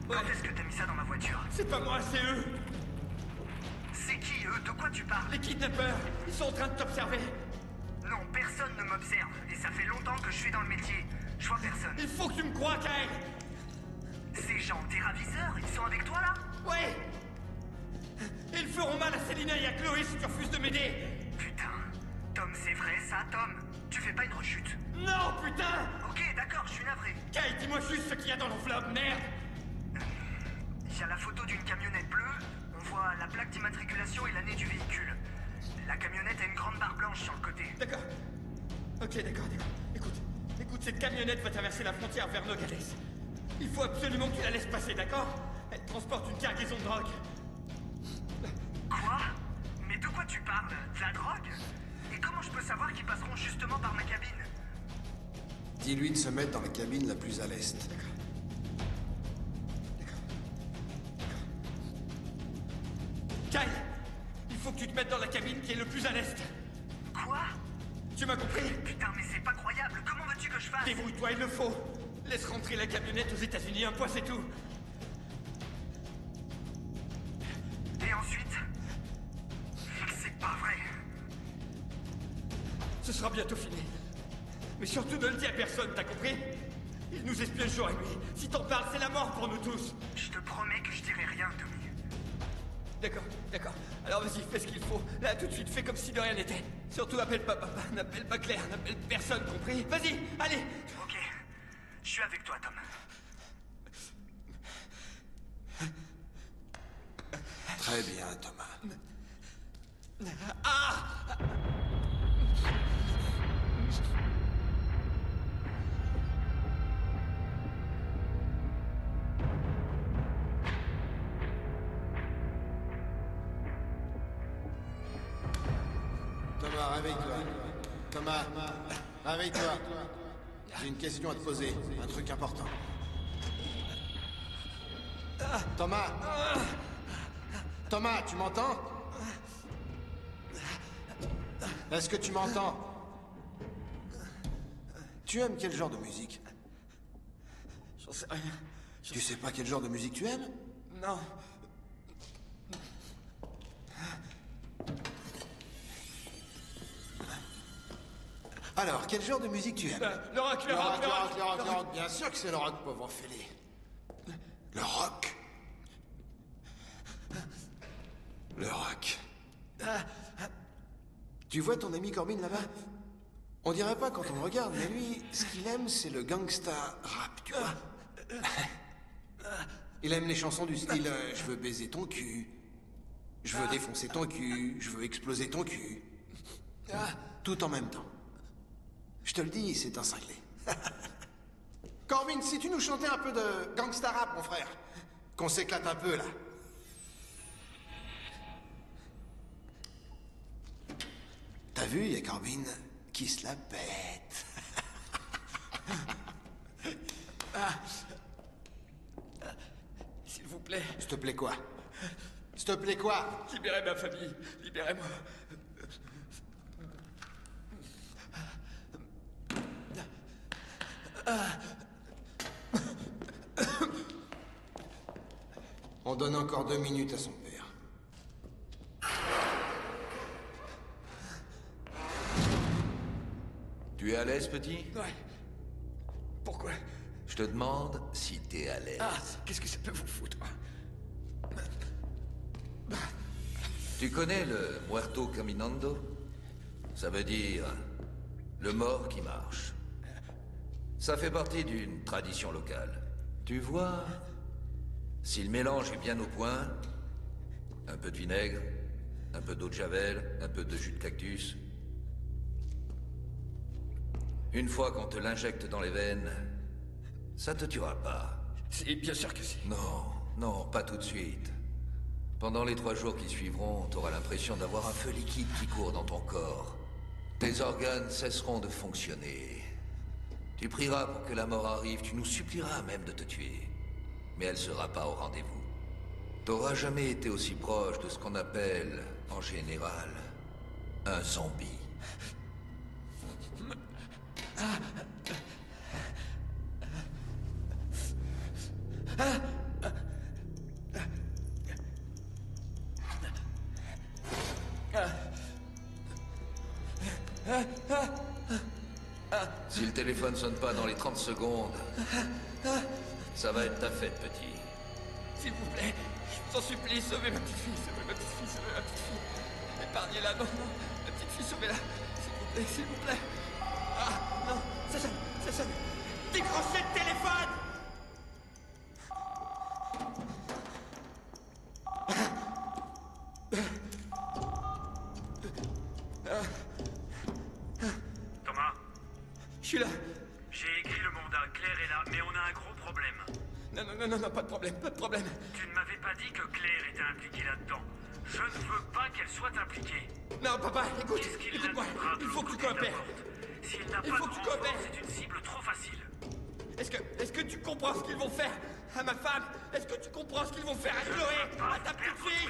quand est-ce que t'as mis ça dans ma voiture? C'est pas moi, c'est eux. C'est qui, eux? De quoi tu parles? Les kidnappeurs, ils sont en train de t'observer. Non, personne ne m'observe. Et ça fait longtemps que je suis dans le métier. Je vois personne. Il faut que tu me crois, Kyle. Ces gens, tes ravisseurs, ils sont avec toi, là? Ouais. Ils feront mal à Selina et à Chloé si tu refuses de m'aider. Putain. Tom, c'est vrai, ça, Tom? Tu fais pas une rechute? Non, putain! Ok, d'accord, je suis navré. Kyle, dis-moi juste ce qu'il y a dans l'enveloppe, merde! Il y a la photo d'une camionnette bleue, on voit la plaque d'immatriculation et l'année du véhicule. La camionnette a une grande barre blanche sur le côté. D'accord. Ok, d'accord. Écoute, cette camionnette va traverser la frontière vers Nogales. Il faut absolument que tu la laisses passer, d'accord? Elle transporte une cargaison de drogue. Quoi? Mais de quoi tu parles? De la drogue? Et comment je peux savoir qu'ils passeront justement par ma cabine? Dis-lui de se mettre dans la cabine la plus à l'est. D'accord. Kyle, il faut que tu te mettes dans la cabine qui est le plus à l'est. Quoi? Tu m'as compris? Putain, mais c'est pas croyable. Comment veux-tu que je fasse? Débrouille-toi, il le faut. Laisse rentrer la camionnette aux États-Unis, un point, c'est tout. Et ensuite? C'est pas vrai. Ce sera bientôt fini. Mais surtout ne le dis à personne, t'as compris? Ils nous espionnent jour et nuit. Si t'en parles, c'est la mort pour nous tous. Je te promets que je dirai rien, Tommy. D'accord. Alors vas-y, fais ce qu'il faut. Là, tout de suite, fais comme si de rien n'était. Surtout, appelle pas papa, n'appelle pas Claire, n'appelle personne, compris? Vas-y, allez! Ok. Je suis avec toi, Tom. Très bien, Thomas. Ah! réveille-toi. Thomas, réveille-toi. J'ai une question à te poser, un truc important. Thomas! Thomas, tu m'entends? Est-ce que tu m'entends? Tu aimes quel genre de musique? J'en sais rien. Tu sais pas quel genre de musique tu aimes? Non. Alors, quel genre de musique tu aimes? Le rock. Le rock. Bien sûr que c'est le rock, pauvre enfêlé. Le rock. Le rock. Tu vois ton ami Corbin là-bas? On dirait pas quand on le regarde, mais lui, ce qu'il aime, c'est le gangsta rap, tu vois. Il aime les chansons du style je veux baiser ton cul, je veux défoncer ton cul, je veux exploser ton cul. Tout en même temps. Je te le dis, c'est un cinglé. Corbin, si tu nous chantais un peu de gangsta rap, mon frère, qu'on s'éclate un peu, là. T'as vu, il y a Corbin qui se la pète. S'il vous plaît. S'il te plaît quoi? S'il te plaît quoi? Libérez ma famille. Libérez-moi. On donne encore 2 minutes à son père. Tu es à l'aise, petit? Ouais. Pourquoi? Je te demande si t'es à l'aise. Qu'est-ce que ça peut vous foutre? Tu connais le muerto caminando? Ça veut dire le mort qui marche. Ça fait partie d'une tradition locale. Tu vois, si le mélange est bien au point, un peu de vinaigre, un peu d'eau de javel, un peu de jus de cactus. Une fois qu'on te l'injecte dans les veines, ça te tuera pas. Si, bien sûr que si. Non, pas tout de suite. Pendant les 3 jours qui suivront, t'auras l'impression d'avoir un feu liquide qui court dans ton corps. Tes organes cesseront de fonctionner. Tu prieras pour que la mort arrive, tu nous supplieras même de te tuer. Mais elle sera pas au rendez-vous. T'auras jamais été aussi proche de ce qu'on appelle, en général, un zombie. Si le téléphone sonne pas dans les 30 secondes, ça va être ta fête, petit. S'il vous plaît, je vous en supplie, sauvez ma petite fille, sauvez ma petite fille, sauvez ma petite fille. Épargnez-la, non, ma petite fille, sauvez-la. S'il vous plaît. Non, ça sonne. Décrochez le téléphone! Thomas? Je suis là. J'ai écrit le mandat, Claire est là, mais on a un gros problème. Non, pas de problème. Tu ne m'avais pas dit que Claire était impliquée là-dedans. Je ne veux pas qu'elle soit impliquée. Non, papa, Qu'est-ce qu'il écoute-moi. l'attrapera de Il faut que tu l'autre côté de la coopères. porte? S'il n'a Il pas faut de que tu renfort, coopères. c'est une cible trop facile. Est-ce que tu comprends ce qu'ils vont faire à ma femme? Est-ce que tu comprends ce qu'ils vont faire à Chloé? À ta petite fille?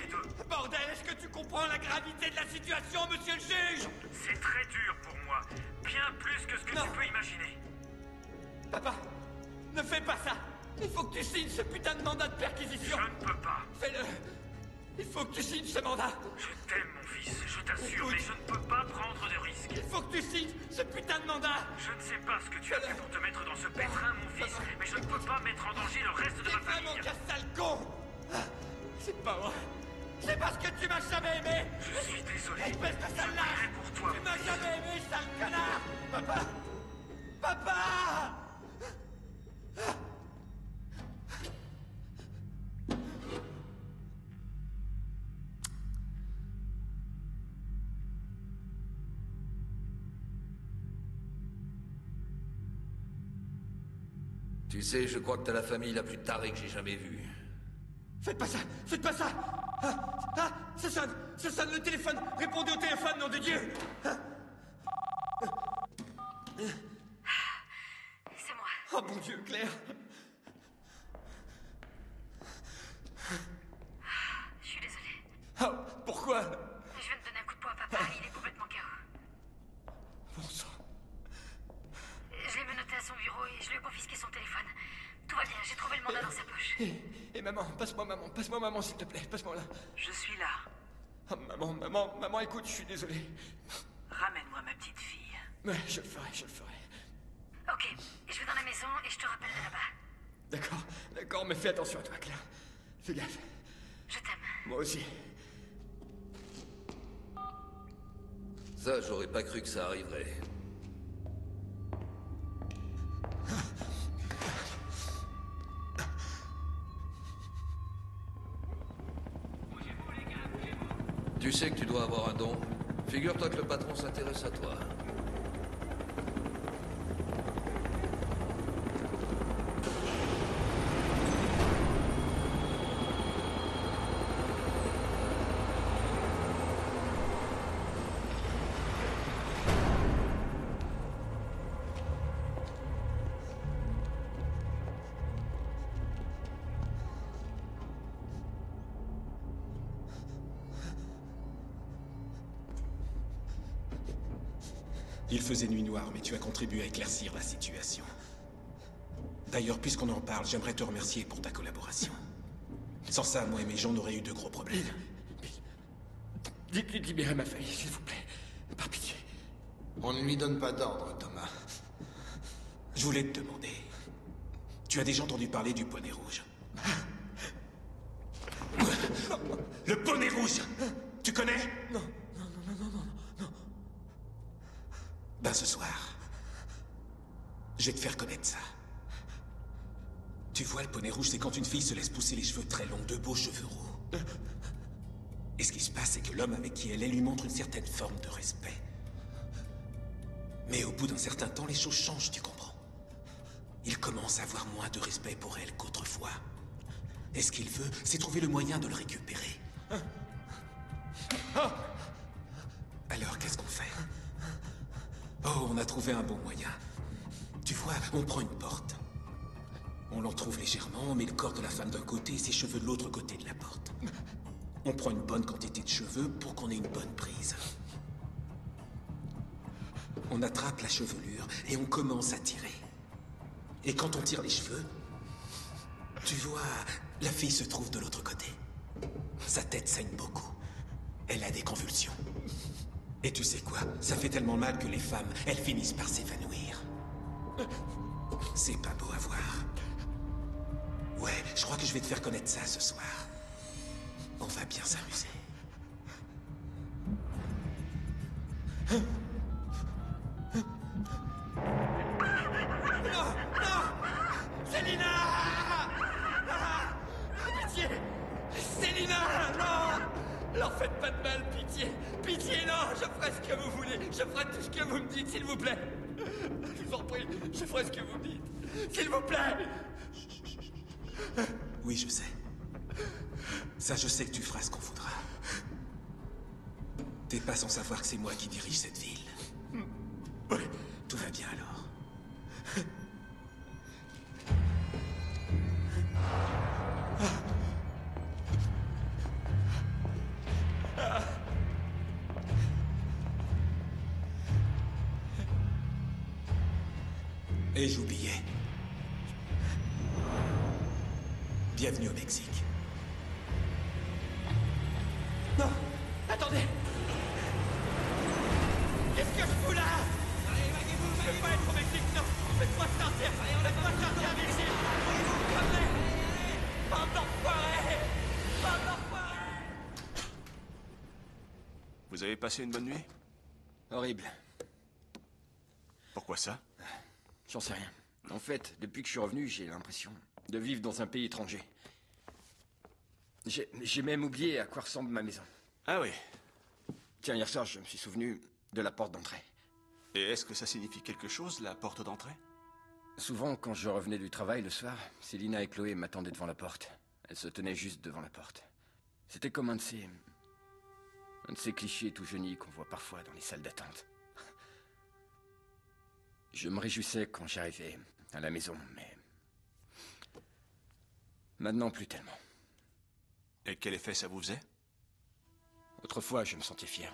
Bordel, est-ce que tu comprends la gravité de la situation, monsieur le juge? C'est très dur pour moi. Bien plus que ce que tu peux imaginer. Papa, ne fais pas ça. Il faut que tu signes ce putain de mandat de perquisition. Je ne peux pas. Fais-le. Il faut que tu signes ce mandat. Je t'aime, mon fils, je t'assure, mais je ne peux pas prendre de risques. Il faut que tu signes ce putain de mandat. Je ne sais pas ce que tu as fait pour te mettre dans ce pétrin, mon fils, mais je ne peux pas mettre en danger le reste de ma famille. Mon gars sale con. C'est pas vrai. C'est parce que tu m'as jamais aimé. Je suis désolé. Espèce de sale lâche. pour toi. Tu m'as jamais aimé, sale connard. Papa. Tu sais, je crois que t'as la famille la plus tarée que j'ai jamais vue. Faites pas ça. Ça sonne, le téléphone. Répondez au téléphone, nom de Dieu. C'est moi. Oh mon Dieu, Claire! Je suis désolée. Oh, pourquoi? Je viens de donner un coup de poing à papa, il est complètement KO. Bon sang. Je l'ai menotté à son bureau et je lui ai confisqué son téléphone. Tout va bien, j'ai trouvé le mandat dans sa poche. Et maman, passe-moi maman, s'il te plaît, passe-moi là. Je suis là. Oh, maman, écoute, je suis désolé. Ramène-moi ma petite fille. Ouais, je le ferai. Ok, je vais dans la maison et je te rappelle de là-bas. D'accord, mais fais attention à toi, Claire. Fais gaffe. Je t'aime. Moi aussi. Ça, j'aurais pas cru que ça arriverait. Tu sais que tu dois avoir un don. Figure-toi que le patron s'intéresse à toi. Il faisait nuit noire, mais tu as contribué à éclaircir la situation. D'ailleurs, puisqu'on en parle, j'aimerais te remercier pour ta collaboration. Sans ça, moi et mes gens n'auraient eu de gros problèmes. Libérez ma famille, s'il vous plaît. Par pitié. On ne lui donne pas d'ordre, Thomas. Je voulais te demander... Tu as déjà entendu parler du poney rouge? Le poney rouge! Tu connais? Non. Ben ce soir, je vais te faire connaître ça. Tu vois, le poney rouge, c'est quand une fille se laisse pousser les cheveux très longs, de beaux cheveux roux. Et ce qui se passe, c'est que l'homme avec qui elle est lui montre une certaine forme de respect. Mais au bout d'un certain temps, les choses changent, tu comprends. Il commence à avoir moins de respect pour elle qu'autrefois. Et ce qu'il veut, c'est trouver le moyen de le récupérer. Alors, qu'est-ce qu'on fait? Oh, on a trouvé un bon moyen. Tu vois, on prend une porte. On l'entrouvre légèrement, on met le corps de la femme d'un côté et ses cheveux de l'autre côté de la porte. On prend une bonne quantité de cheveux pour qu'on ait une bonne prise. On attrape la chevelure et on commence à tirer. Et quand on tire les cheveux, tu vois, la fille se trouve de l'autre côté. Sa tête saigne beaucoup. Elle a des convulsions. Et tu sais quoi? Ça fait tellement mal que les femmes, elles finissent par s'évanouir. C'est pas beau à voir. Ouais, je crois que je vais te faire connaître ça ce soir. On va bien s'amuser. Non! Célina! Pitié! Célina! Non! Leur faites pas de mal, pitié! Pitié, non! Je ferai ce que vous voulez! Je ferai tout ce que vous me dites, s'il vous plaît! Je vous en prie, je ferai ce que vous me dites! S'il vous plaît! Oui, je sais. Ça, je sais que tu feras ce qu'on voudra. T'es pas sans savoir que c'est moi qui dirige cette ville. Oui. Tout va bien alors. Et j'oubliais. Bienvenue au Mexique. Non! Attendez! Qu'est-ce que je fous là? Je veux pas être au Mexique, non! Faites-moi sortir! Faites-moi sortir d'ici! Bande d'enfoirés! Bande d'enfoirés! Vous avez passé une bonne nuit? Horrible. Pourquoi ça? J'en sais rien. En fait, depuis que je suis revenu, j'ai l'impression de vivre dans un pays étranger. J'ai même oublié à quoi ressemble ma maison. Ah oui. Tiens, hier soir, je me suis souvenu de la porte d'entrée. Et est-ce que ça signifie quelque chose, la porte d'entrée? Souvent, quand je revenais du travail le soir, Célina et Chloé m'attendaient devant la porte. Elles se tenaient juste devant la porte. C'était comme un de ces clichés tout jaunis qu'on voit parfois dans les salles d'attente. Je me réjouissais quand j'arrivais à la maison, mais... Maintenant, plus tellement. Et quel effet ça vous faisait? Autrefois, je me sentais fier.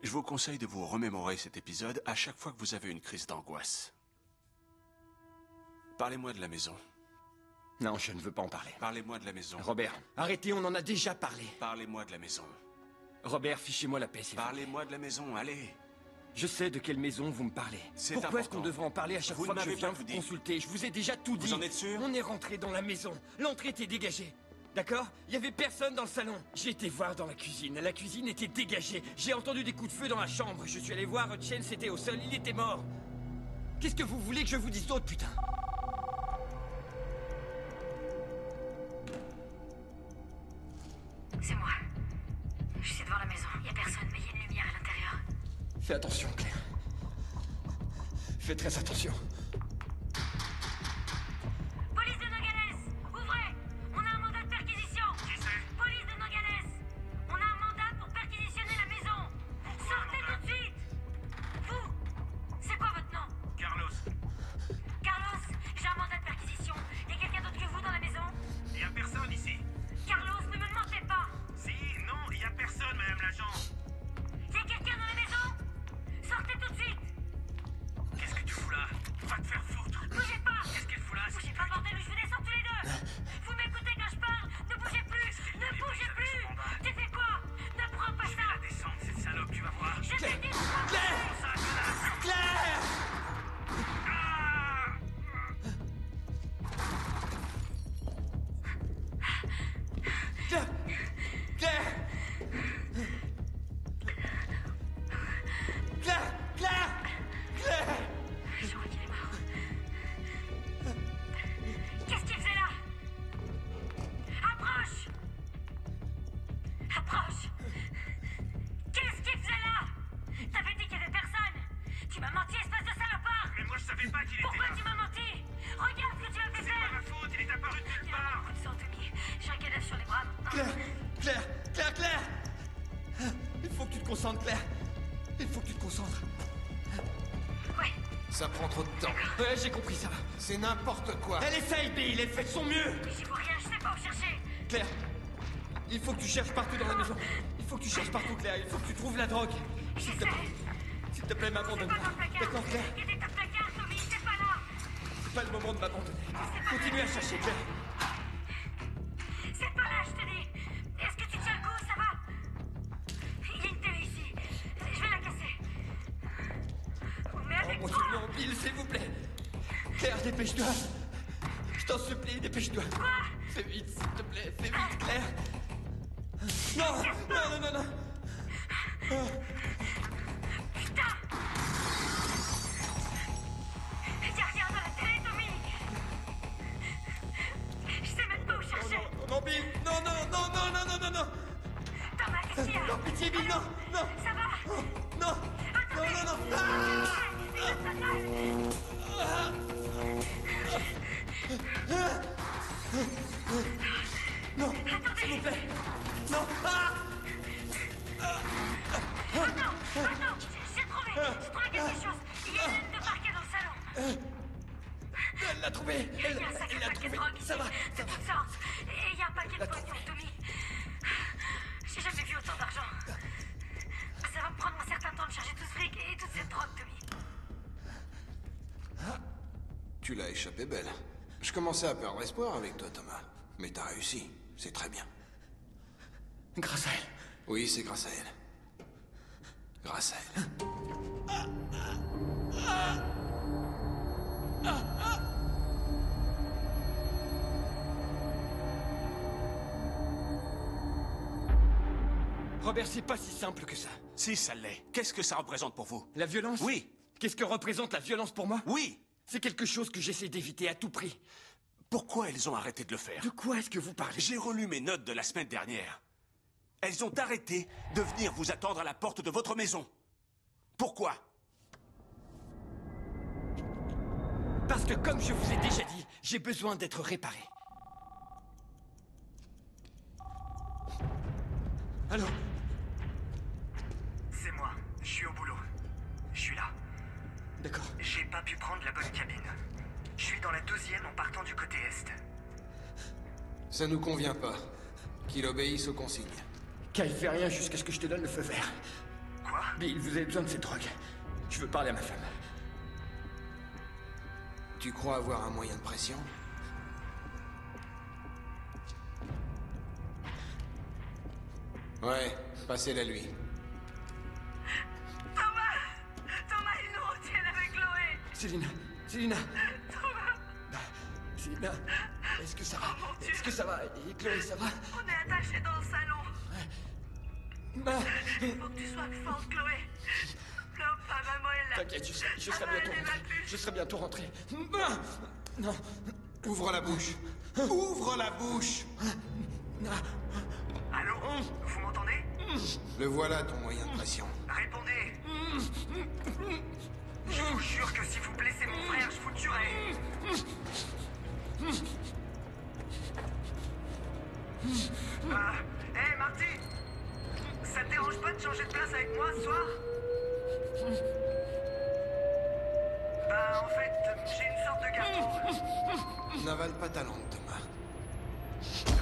Je vous conseille de vous remémorer cet épisode à chaque fois que vous avez une crise d'angoisse. Parlez-moi de la maison. Non, je ne veux pas en parler. Parlez-moi de la maison. Robert, arrêtez, on en a déjà parlé. Parlez-moi de la maison. Robert, fichez-moi la paix, s'il vous plaît. Parlez-moi de la maison, allez. Je sais de quelle maison vous me parlez. Pourquoi est-ce qu'on devrait en parler à chaque fois que je viens vous consulter? Je vous ai déjà tout dit. Vous en êtes sûr? On est rentré dans la maison. L'entrée était dégagée. D'accord? Il y avait personne dans le salon. J'ai été voir dans la cuisine. La cuisine était dégagée. J'ai entendu des coups de feu dans la chambre. Je suis allé voir Chen, c'était au sol. Il était mort. Qu'est-ce que vous voulez que je vous dise d'autre, putain? C'est moi. Je suis devant la maison. Il y a personne, mais il y a une lumière à l'intérieur. Fais attention, Claire. Fais très attention. Police de Nogales, ouvrez! On a un mandat de perquisition. Qui c'est? Police de Nogales, on a un mandat pour perquisitionner la maison. Sortez tout de suite. Vous, c'est quoi votre nom? Carlos. Carlos, j'ai un mandat de perquisition. Il y a quelqu'un d'autre que vous dans la maison? Il y a personne ici. Carlos, ne me mentez pas. Si, non, il y a personne, madame l'agent. Il y a quelqu'un dans la maison? Sortez tout de suite. Qu'est-ce que tu fous là? Va te faire foutre. Bougez pas. Qu'est-ce qu'elle fout là? Bougez pas, bordel, ou je vous descends tous les deux. Vous m'écoutez quand je parle? Ne bougez plus. Ne bougez plus. Tu fais quoi? Ne prends pas Je vais ça. la descendre, cette salope, tu vas voir. Je t'ai dit. Claire! Ça, connasse. Claire! Ah! Claire! Claire! Claire! Claire! Claire! Je crois qu'il est mort. Qu'est-ce qu'il faisait là? Approche! Approche! Qu'est-ce qu'il faisait là? T'avais dit qu'il y avait personne! Tu m'as menti, espèce de salopard! Mais moi, je savais pas qu'il était Pourquoi là. tu m'as menti? Regarde ce que tu m'as fait C'est pas faire! ma faute, il est apparu de nulle Il y a part. beaucoup de sang, Tommy. J'ai un cadavre sur les bras. Claire! Claire! Claire! Claire! Il faut que tu te concentres, Claire. Il faut que tu te concentres. Ouais. Ça prend trop de temps. Ouais, j'ai compris, ça va. C'est n'importe quoi. Elle essaye, Bill, elle fait de son mieux. J'y vois rien, je sais pas où chercher. Claire, il faut que tu cherches partout dans la maison. Il faut que tu cherches partout, Claire. Il faut que tu trouves la drogue. S'il te plaît. S'il te plaît, m'abandonne pas. D'accord, Claire? Il était dans le placard, Tommy, c'est pas là. C'est pas le moment de m'abandonner. Continue à chercher, Claire. C'est pas là, je te dis. Est-ce que tu tiens le coup, ça va? Il y a une télé ici. Je vais la casser. Mais Oh avec mon Dieu, non, Bill, s'il vous plaît. Claire, dépêche-toi. Je t'en supplie, dépêche-toi. Fais vite, s'il te plaît. Fais vite, Claire. Non, non, non, non, non. Putain! Y'a rien dans la télé, Tommy! Je sais même pas où chercher! Non, Bill, non, non, non, non, non, non, non, non. Thomas, qu'est-ce qu'il y a? Non, pitié, Bill, non, non. Ça va? Non, non, non, non. Non, s'il vous plaît. Non. Attends, j'ai trouvé quelque chose. Il y a une laine de parquet dans le salon. Elle l'a trouvé. Il y a un sacré Elle l'a paquet de trouvé. drogue ici, Ça va, de toutes sortes. Et il y a un paquet de pognon, Tommy. J'ai jamais vu autant d'argent. Ça va me prendre un certain temps de charger tout ce fric et toute cette drogue, Tommy. Tu l'as échappé belle. Je commençais à perdre espoir avec toi, Thomas. Mais t'as réussi. C'est très bien. Grâce à elle. Oui, c'est grâce à elle. Grâce à elle. Robert, c'est pas si simple que ça. Si, ça l'est. Qu'est-ce que ça représente pour vous? La violence? Oui. Qu'est-ce que représente la violence pour moi? Oui. C'est quelque chose que j'essaie d'éviter à tout prix. Pourquoi elles ont arrêté de le faire? De quoi est-ce que vous parlez? J'ai relu mes notes de la semaine dernière. Elles ont arrêté de venir vous attendre à la porte de votre maison. Pourquoi? Parce que, comme je vous ai déjà dit, j'ai besoin d'être réparé. Allô? C'est moi. Je suis au boulot. Je suis là. D'accord. J'ai pas pu prendre la bonne cabine. Je suis dans la 2e en partant du côté est. Ça nous convient pas. Qu'il obéisse aux consignes. Kyle, fais rien jusqu'à ce que je te donne le feu vert. Quoi? Bill, vous avez besoin de cette drogue. Je veux parler à ma femme. Tu crois avoir un moyen de pression? Ouais, passez-la lui. Thomas, ils nous retiennent avec Chloé. Célina. Célina, est-ce que ça va? Est-ce que ça va? Et Chloé, ça va? On est attachés dans le salon. Il faut que tu sois forte, Chloé. Pleure pas, maman est là. T'inquiète, je serai bientôt rentré. Je serai bientôt rentré. Non. Ouvre la bouche. Ouvre la bouche. Allô? Vous m'entendez? Le voilà, ton moyen de pression. Répondez. Je vous jure que si vous blessez mon frère, je vous tuerai. Hey, Marty! Ça te dérange pas de changer de place avec moi ce soir? Bah, en fait, j'ai une sorte de garde. N'avale pas ta langue, Thomas.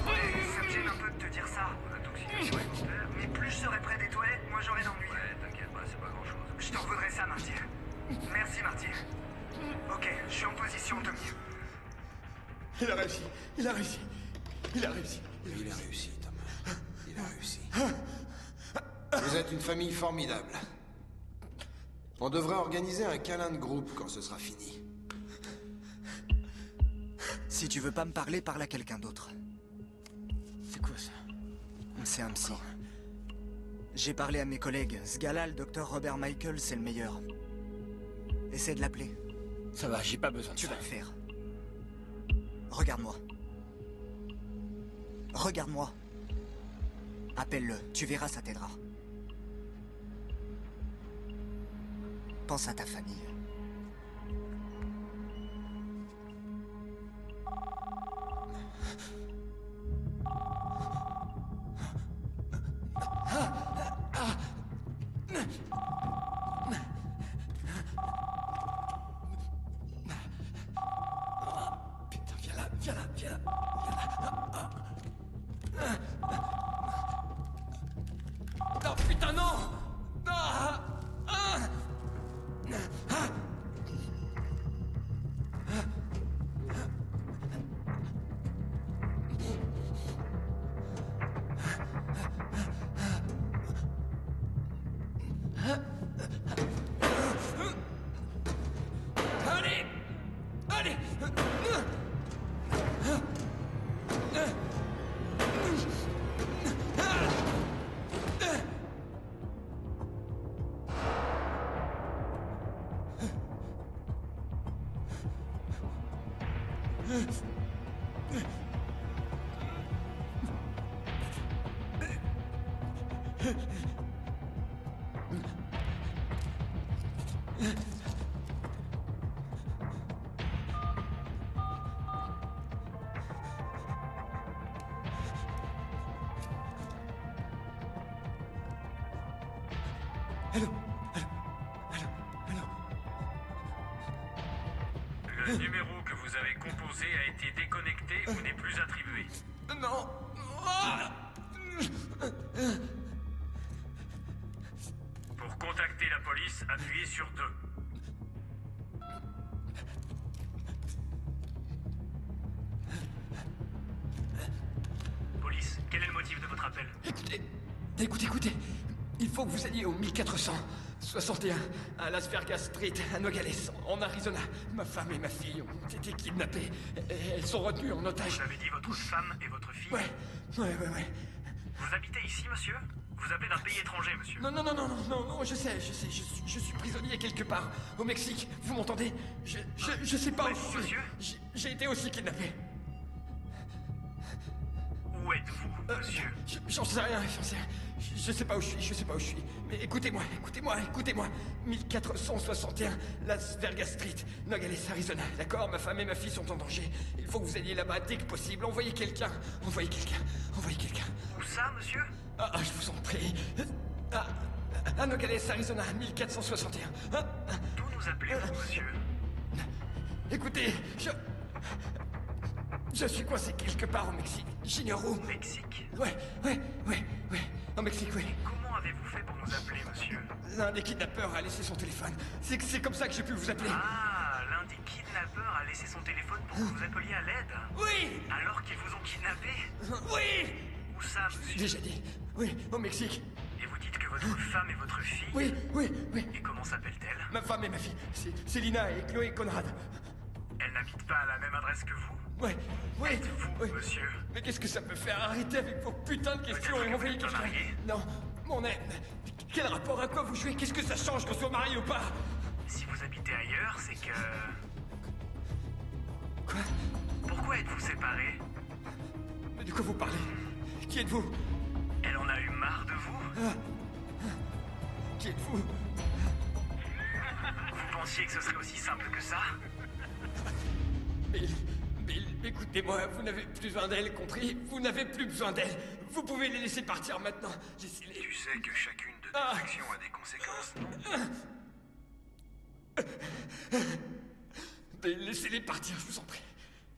Ouais, ça me gêne un peu de te dire ça. Intoxication alimentaire. Mais plus je serai près des toilettes, moins j'aurai d'ennui. Ouais, t'inquiète pas, c'est pas grand chose. Je t'en voudrais ça, Marty. Merci, Marty. Ok, je suis en position, Tommy. Il a réussi. Il a réussi, Thomas. Il a réussi. Vous êtes une famille formidable. On devrait organiser un câlin de groupe quand ce sera fini. Si tu veux pas me parler, parle à quelqu'un d'autre. C'est quoi ça? C'est un psy. J'ai parlé à mes collègues. Ce gars-là, le docteur Robert Michael, c'est le meilleur. Essaie de l'appeler. Ça va, j'ai pas besoin de ça. Tu vas le faire. Regarde-moi. Regarde-moi. Appelle-le, tu verras, ça t'aidera. Pense à ta famille. Putain, viens là. Non, putain, non! Allez! Le numéro que vous avez composé a été déconnecté ou n'est plus attribué. Non! Pour contacter la police, appuyez sur 2. Police, quel est le motif de votre appel? Écoutez. Il faut que vous alliez au 1461 à Las Vegas Street, à Nogales, en Arizona. Ma femme et ma fille ont été kidnappées. Elles sont retenues en otage. Vous avez dit votre femme et votre fille? Ouais. Vous habitez ici, monsieur? Vous appelez d'un pays étranger, monsieur? Non, je sais. Je suis prisonnier quelque part, au Mexique. Vous m'entendez? Je sais pas où je suis. J'ai été aussi kidnappé. Où êtes-vous, monsieur? J'en sais rien. Je sais pas où je suis. Mais écoutez-moi. 1461, Las Vegas Street, Nogales, Arizona. D'accord? Ma femme et ma fille sont en danger. Il faut que vous alliez là-bas dès que possible. Envoyez quelqu'un. Où ça, monsieur? Je vous en prie. À Nogales, Arizona, 1461. D'où nous appelez-vous, monsieur? Écoutez, je suis coincé quelque part au Mexique. J'ignore où. Mexique? Ouais. Au Mexique, oui. Comment avez-vous fait pour nous appeler, monsieur? L'un des kidnappeurs a laissé son téléphone. C'est comme ça que j'ai pu vous appeler. Ah, l'un des kidnappeurs a laissé son téléphone pour que vous appeliez à l'aide? Oui! Alors qu'ils vous ont kidnappé? Oui! Où ça, monsieur? Déjà dit. Oui, au Mexique. Et vous dites que votre femme et votre fille? Oui. Et comment s'appelle-t-elle? Ma femme et ma fille. C'est Lina et Chloé Conrad. Elle n'habite pas à la même adresse que vous? Oui. Êtes-vous, monsieur? Mais qu'est-ce que ça peut faire? Arrêtez avec vos putains de questions Peut-être et que envoyez vous êtes quelqu'un. marié. Non, mon aide. Quel rapport? À quoi vous jouez? Qu'est-ce que ça change qu'on soit marié ou pas? Si vous habitez ailleurs, c'est que... Quoi? Pourquoi êtes-vous séparés? Mais de quoi vous parlez? Qui êtes-vous? Elle en a eu marre de vous? Qui êtes-vous? Vous pensiez que ce serait aussi simple que ça? Bill, écoutez-moi, vous n'avez plus besoin d'elle, compris? Vous n'avez plus besoin d'elle. Vous pouvez les laisser partir maintenant. Laissez-les. Tu sais que chacune de tes actions a des conséquences, non? Bill, laissez-les partir, je vous en prie.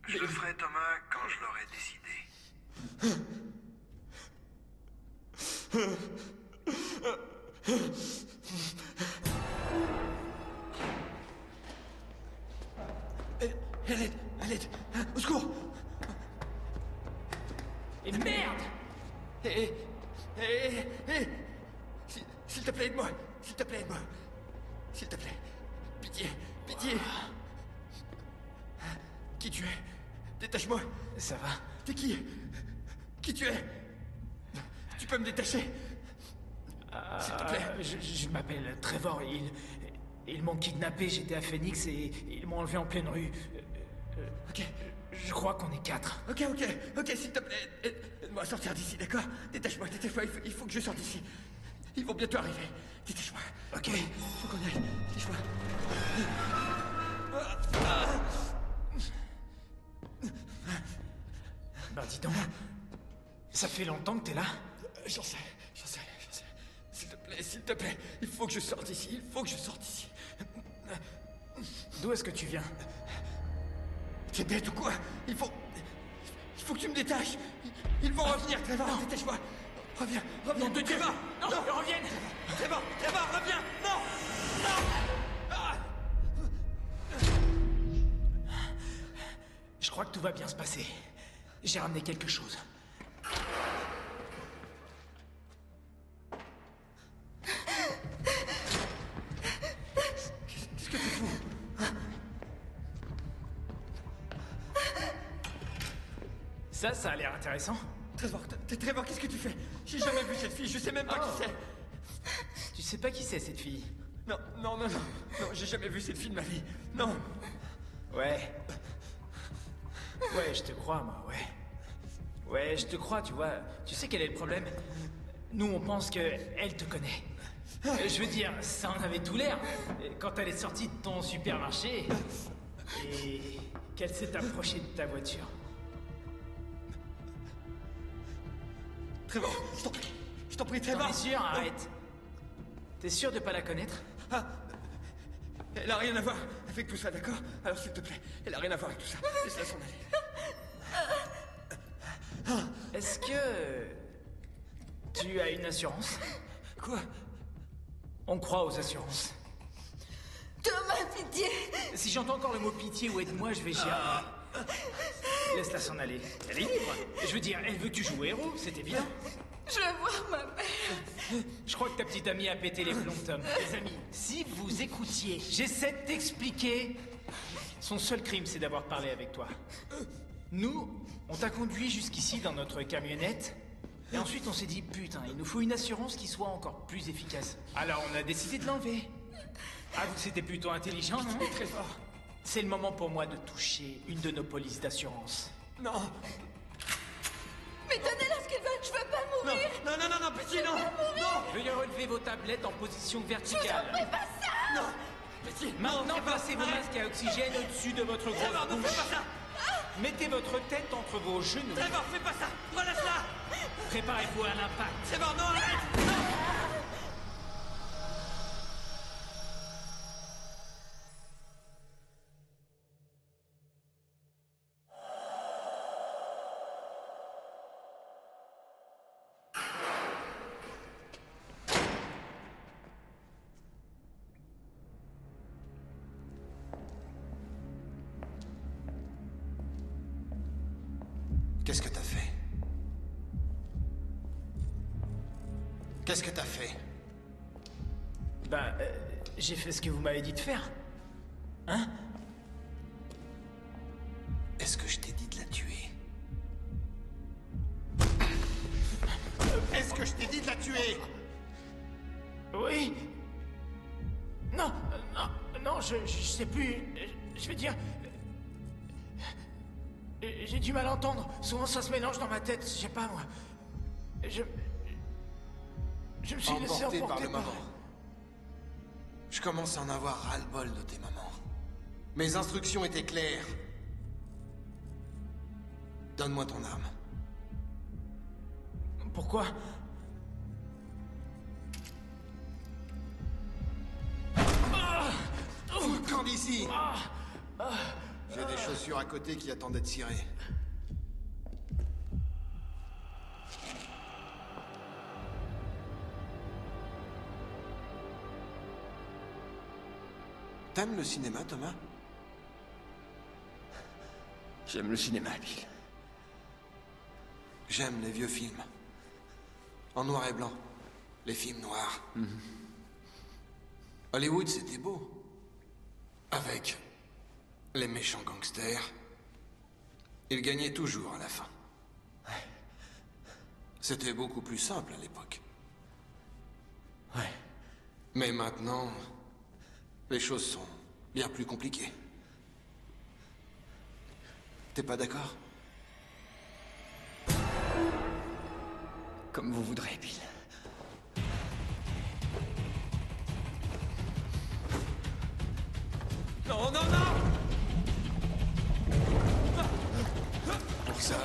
Je le ferai, Thomas, quand je l'aurai décidé. À l'aide, au secours! Et merde! S'il te plaît, aide-moi! S'il te plaît, aide-moi! S'il te plaît, pitié! Qui tu es? Détache-moi! Ça va? T'es qui? Qui tu es? Tu peux me détacher? S'il te plaît. Je m'appelle Trevor. Ils m'ont kidnappé, j'étais à Phoenix et ils m'ont enlevé en pleine rue. Ok. Je crois qu'on est 4. Ok, s'il te plaît, aide-moi à sortir d'ici, d'accord? Détache-moi, il faut que je sorte d'ici. Ils vont bientôt arriver. Détache-moi. Ok. Oui, faut qu'on y aille. Détache-moi. Ben dis donc, ça fait longtemps que t'es là? J'en sais. S'il te plaît, il faut que je sorte d'ici, D'où est-ce que tu viens? T'es bête ou quoi? Il faut que tu me détaches. Ils vont revenir, Trevor, détache-moi. Reviens. Non, de Dieu, Trevor. non, ils reviennent. Trevor, reviens. Non. Je crois que tout va bien se passer. J'ai ramené quelque chose. Qu'est-ce que tu fous? Ça a l'air intéressant. Trevor, qu'est-ce que tu fais? J'ai jamais vu cette fille, je sais même pas qui c'est. Tu sais pas qui c'est, cette fille? Non, j'ai jamais vu cette fille de ma vie. Non. Ouais, je te crois, moi, Ouais, je te crois, tu vois. Tu sais quel est le problème? Nous, on pense qu'elle te connaît. Je veux dire, ça en avait tout l'air. Quand elle est sortie de ton supermarché et qu'elle s'est approchée de ta voiture. Trevor, je t'en prie, Trevor. T'en es sûr? Arrête. T'es sûr de pas la connaître? Elle a rien à voir avec tout ça, d'accord? Alors s'il te plaît, elle a rien à voir avec tout ça. Laisse-la s'en aller. Est-ce que... tu as une assurance? Quoi? On croit aux assurances. Thomas, pitié! Si j'entends encore le mot pitié ou aide-moi, je vais chier. Laisse-la s'en aller. Elle est libre. Je veux dire, elle veut que tu joues héros, c'était bien. Je veux voir ma mère. Je crois que ta petite amie a pété les plombs, Tom. Les amis, si vous écoutiez, j'essaie de t'expliquer. Son seul crime, c'est d'avoir parlé avec toi. Nous, on t'a conduit jusqu'ici dans notre camionnette. Et ensuite, on s'est dit, putain, il nous faut une assurance qui soit encore plus efficace. Alors, on a décidé de l'enlever. Ah, vous, c'était plutôt intelligent, non? Très fort. C'est le moment pour moi de toucher une de nos polices d'assurance. Non. Mais donnez-la ce qu'elle veut, je veux pas mourir. Non, pitié, non. Veuillez relever vos tablettes en position verticale. Je ne fais pas ça. Non, pitié. Maintenant, passez vos masques à oxygène au-dessus de votre grosse Trevor, ne bouche. fais pas ça. Mettez votre tête entre vos genoux. Trevor, fais pas ça. Relâche-la. Préparez-vous à l'impact. Trevor, non, arrête. Non. Qu'est-ce que t'as fait? Qu'est-ce que t'as fait? Ben, j'ai fait ce que vous m'avez dit de faire. Hein? Est-ce que je t'ai dit de la tuer? Est-ce que je t'ai dit de la tuer? Oui. Non, non, je sais plus. Je veux dire... J'ai du mal à entendre. Souvent, ça se mélange dans ma tête. Je sais pas, moi. Je me suis laissé emporter par le moment. Je commence à en avoir ras-le-bol de tes mamans. Mes instructions étaient claires. Donne-moi ton arme. Pourquoi? Fous le camp d'ici! J'ai des chaussures à côté qui attendent d'être cirées. T'aimes le cinéma, Thomas? J'aime le cinéma, Bill. J'aime les vieux films. En noir et blanc. Les films noirs. Hollywood, c'était beau. Avec les méchants gangsters. Ils gagnaient toujours à la fin. C'était beaucoup plus simple à l'époque. Ouais. Mais maintenant, les choses sont bien plus compliquées. T'es pas d'accord? Comme vous voudrez, Bill. Non, non, non! Pour ça,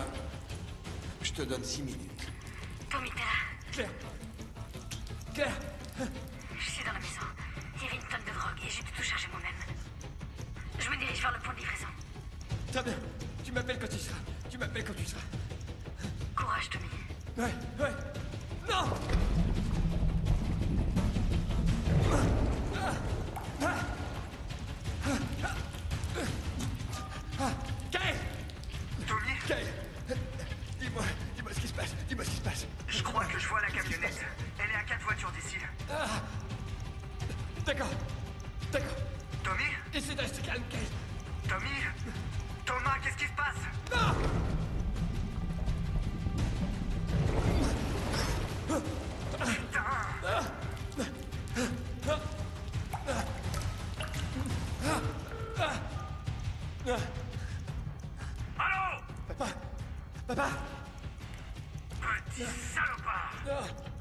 je te donne 6 minutes. Tommy, t'es là? Claire! Claire! Je suis dans la maison. Il y avait une tonne de drogue et j'ai dû tout charger moi-même. Je me dirige vers le point de livraison. Très bien. Tu m'appelles quand tu seras. Tu m'appelles quand tu seras. Courage, Tommy. Ouais, ouais. Non! Kyle! Tommy? Kyle! Dis-moi ce qui se passe. Dis-moi ce qui se passe. Je crois que je vois la camionnette. Elle est à 4 voitures d'ici. D'accord. D'accord. Tommy? Essaie de rester calme, Kyle. Tommy? Thomas, qu'est-ce qui se passe? Non! Allô? Papa! Papa! Petit salopard!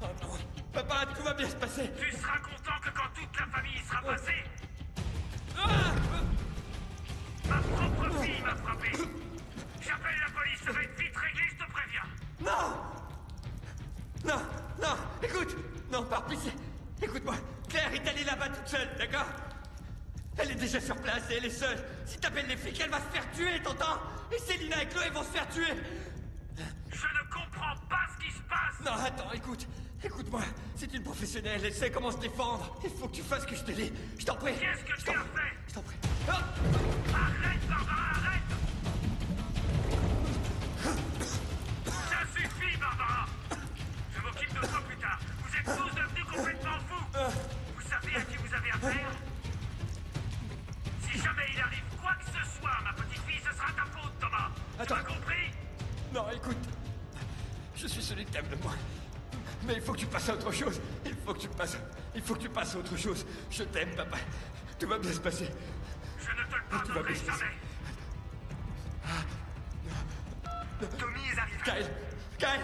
Oh non! Papa, tout va bien se passer! Tu seras content que quand toute la famille sera passée, ma propre fille m'a frappé! J'appelle la police, ça va être vite réglé, je te préviens! Non! Non! Non! Écoute! Non, par pitié! Écoute-moi! Claire est allée là-bas toute seule, d'accord? Elle est déjà sur place et elle est seule! Si t'appelles les flics, elle va se faire tuer, t'entends? Et Célina et Chloé vont se faire tuer! Je ne comprends pas ce qui se passe! Non, attends, écoute! Écoute-moi! C'est une professionnelle, elle sait comment se défendre! Il faut que tu fasses ce que je te dis! Je t'en prie! Qu'est-ce que tu as fait? Je t'en prie! Arrête, Barbara, arrête! Ça suffit, Barbara! Je m'occupe de toi plus tard. Vous êtes tous devenus complètement fous! Vous savez à qui vous avez affaire? Si jamais il arrive quoi que ce soit, ma petite fille, ce sera ta faute, Thomas! Tu as compris? Non, écoute! Je suis celui que t'aimes le moins. Mais il faut que tu passes à autre chose. Il faut que tu passes à autre chose. Je t'aime, papa. Tout va bien se passer. Je ne te le pardonnerai jamais. Tommy, ils arrivent. Kyle!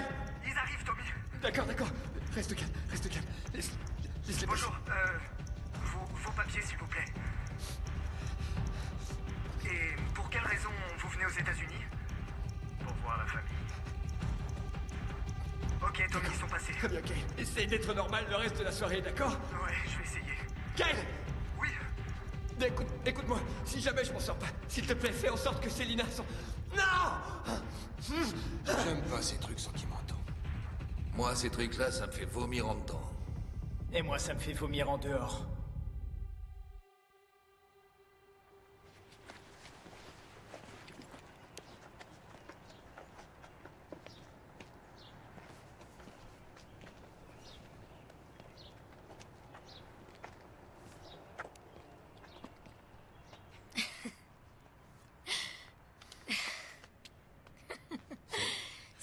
Ils arrivent, Tommy. D'accord. Reste calme. Laisse-les Bonjour, vos papiers, s'il vous plaît. Et pour quelle raison vous venez aux États-Unis? Pour voir la famille. Ok, Tommy, ils sont passés. Très bien, Kyle. Essaye d'être normal le reste de la soirée, d'accord? Ouais, je vais essayer. Kyle! Oui? Écoute-moi. Si jamais je m'en sors pas, s'il te plaît, fais en sorte que Célina s'en... Non! J'aime pas ces trucs sentimentaux. Moi, ces trucs-là, ça me fait vomir en dedans. Et moi, ça me fait vomir en dehors.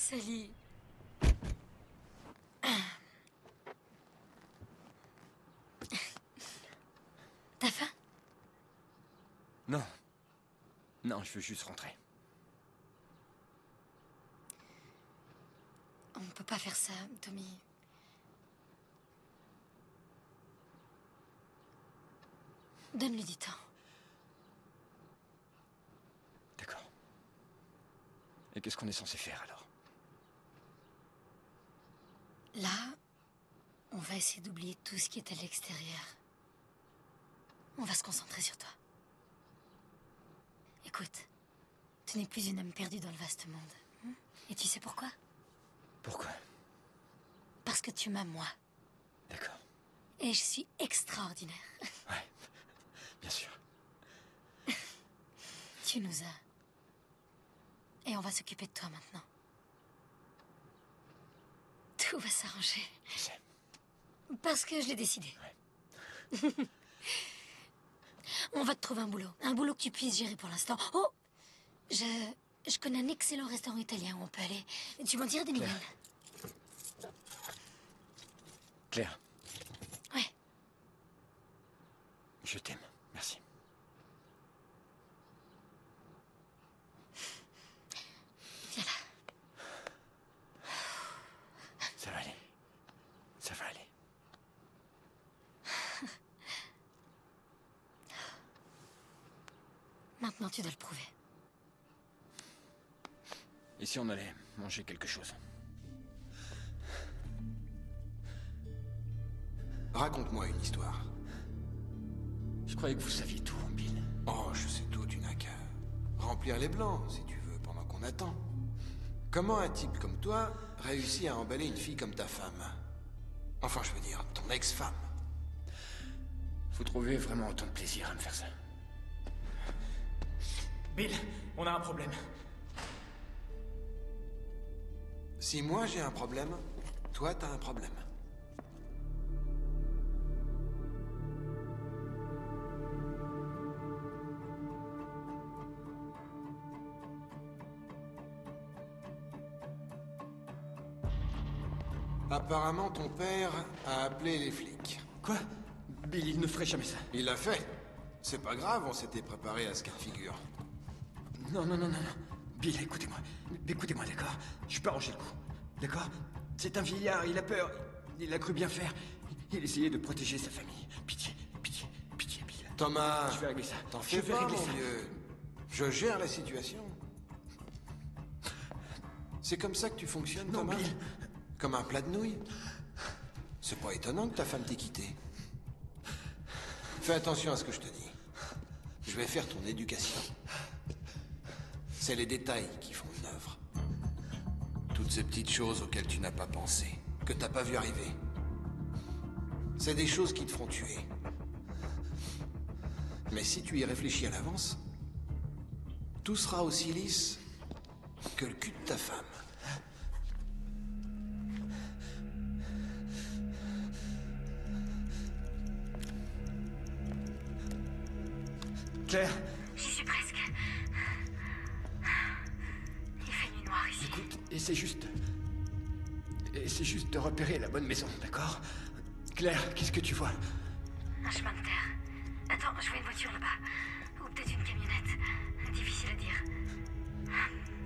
Sally. T'as faim? Non. Non, je veux juste rentrer. On peut pas faire ça, Tommy. Donne-lui du temps. D'accord. Et qu'est-ce qu'on est censé faire alors? Là, on va essayer d'oublier tout ce qui est à l'extérieur. On va se concentrer sur toi. Écoute, tu n'es plus une âme perdue dans le vaste monde. Et tu sais pourquoi? Pourquoi? Parce que tu m'as, moi. D'accord. Et je suis extraordinaire. Ouais, bien sûr. Tu nous as. Et on va s'occuper de toi maintenant. Tout va s'arranger. Je sais. Parce que je l'ai décidé. Ouais. On va te trouver un boulot. Un boulot que tu puisses gérer pour l'instant. Oh! Je connais un excellent restaurant italien où on peut aller. Tu m'en diras des nouvelles. Claire. Ouais. Je t'aime. Merci. Viens là. Ça va aller. Ça va aller. Maintenant, tu dois le prouver. Et si on allait manger quelque chose? Raconte-moi une histoire. Je croyais que vous saviez tout, Bill. Oh, je sais tout, tu n'as qu'à remplir les blancs, si tu veux, pendant qu'on attend. Comment un type comme toi réussit à emballer une fille comme ta femme? Enfin, je veux dire, ton ex-femme. Vous trouvez vraiment autant de plaisir à me faire ça? Bill, on a un problème. Si moi j'ai un problème, toi t'as un problème. Apparemment, ton père a appelé les flics. Quoi? Bill, il ne ferait jamais ça. Il l'a fait. C'est pas grave, on s'était préparé à ce cas de figure. Non, non, non, non, non. Bill, écoutez-moi. Écoutez-moi, d'accord? Je peux arranger le coup. D'accord? C'est un vieillard, il a peur. Il a cru bien faire. Il essayait de protéger sa famille. Pitié, pitié, pitié, Bill. Thomas, je vais régler ça. T'en fais pas, mon vieux. Je gère la situation. C'est comme ça que tu fonctionnes, non, Thomas? Bill. Comme un plat de nouilles? C'est pas étonnant que ta femme t'ait quitté. Fais attention à ce que je te dis. Je vais faire ton éducation. C'est les détails qui font une œuvre. Toutes ces petites choses auxquelles tu n'as pas pensé, que t'as pas vu arriver. C'est des choses qui te feront tuer. Mais si tu y réfléchis à l'avance, tout sera aussi lisse que le cul de ta femme. Claire? J'y suis presque. Il fait nuit noire ici. Écoute, essaie juste de repérer la bonne maison, d'accord? Claire, qu'est-ce que tu vois? Un chemin de terre. Attends, je vois une voiture là-bas. Ou peut-être une camionnette. Difficile à dire.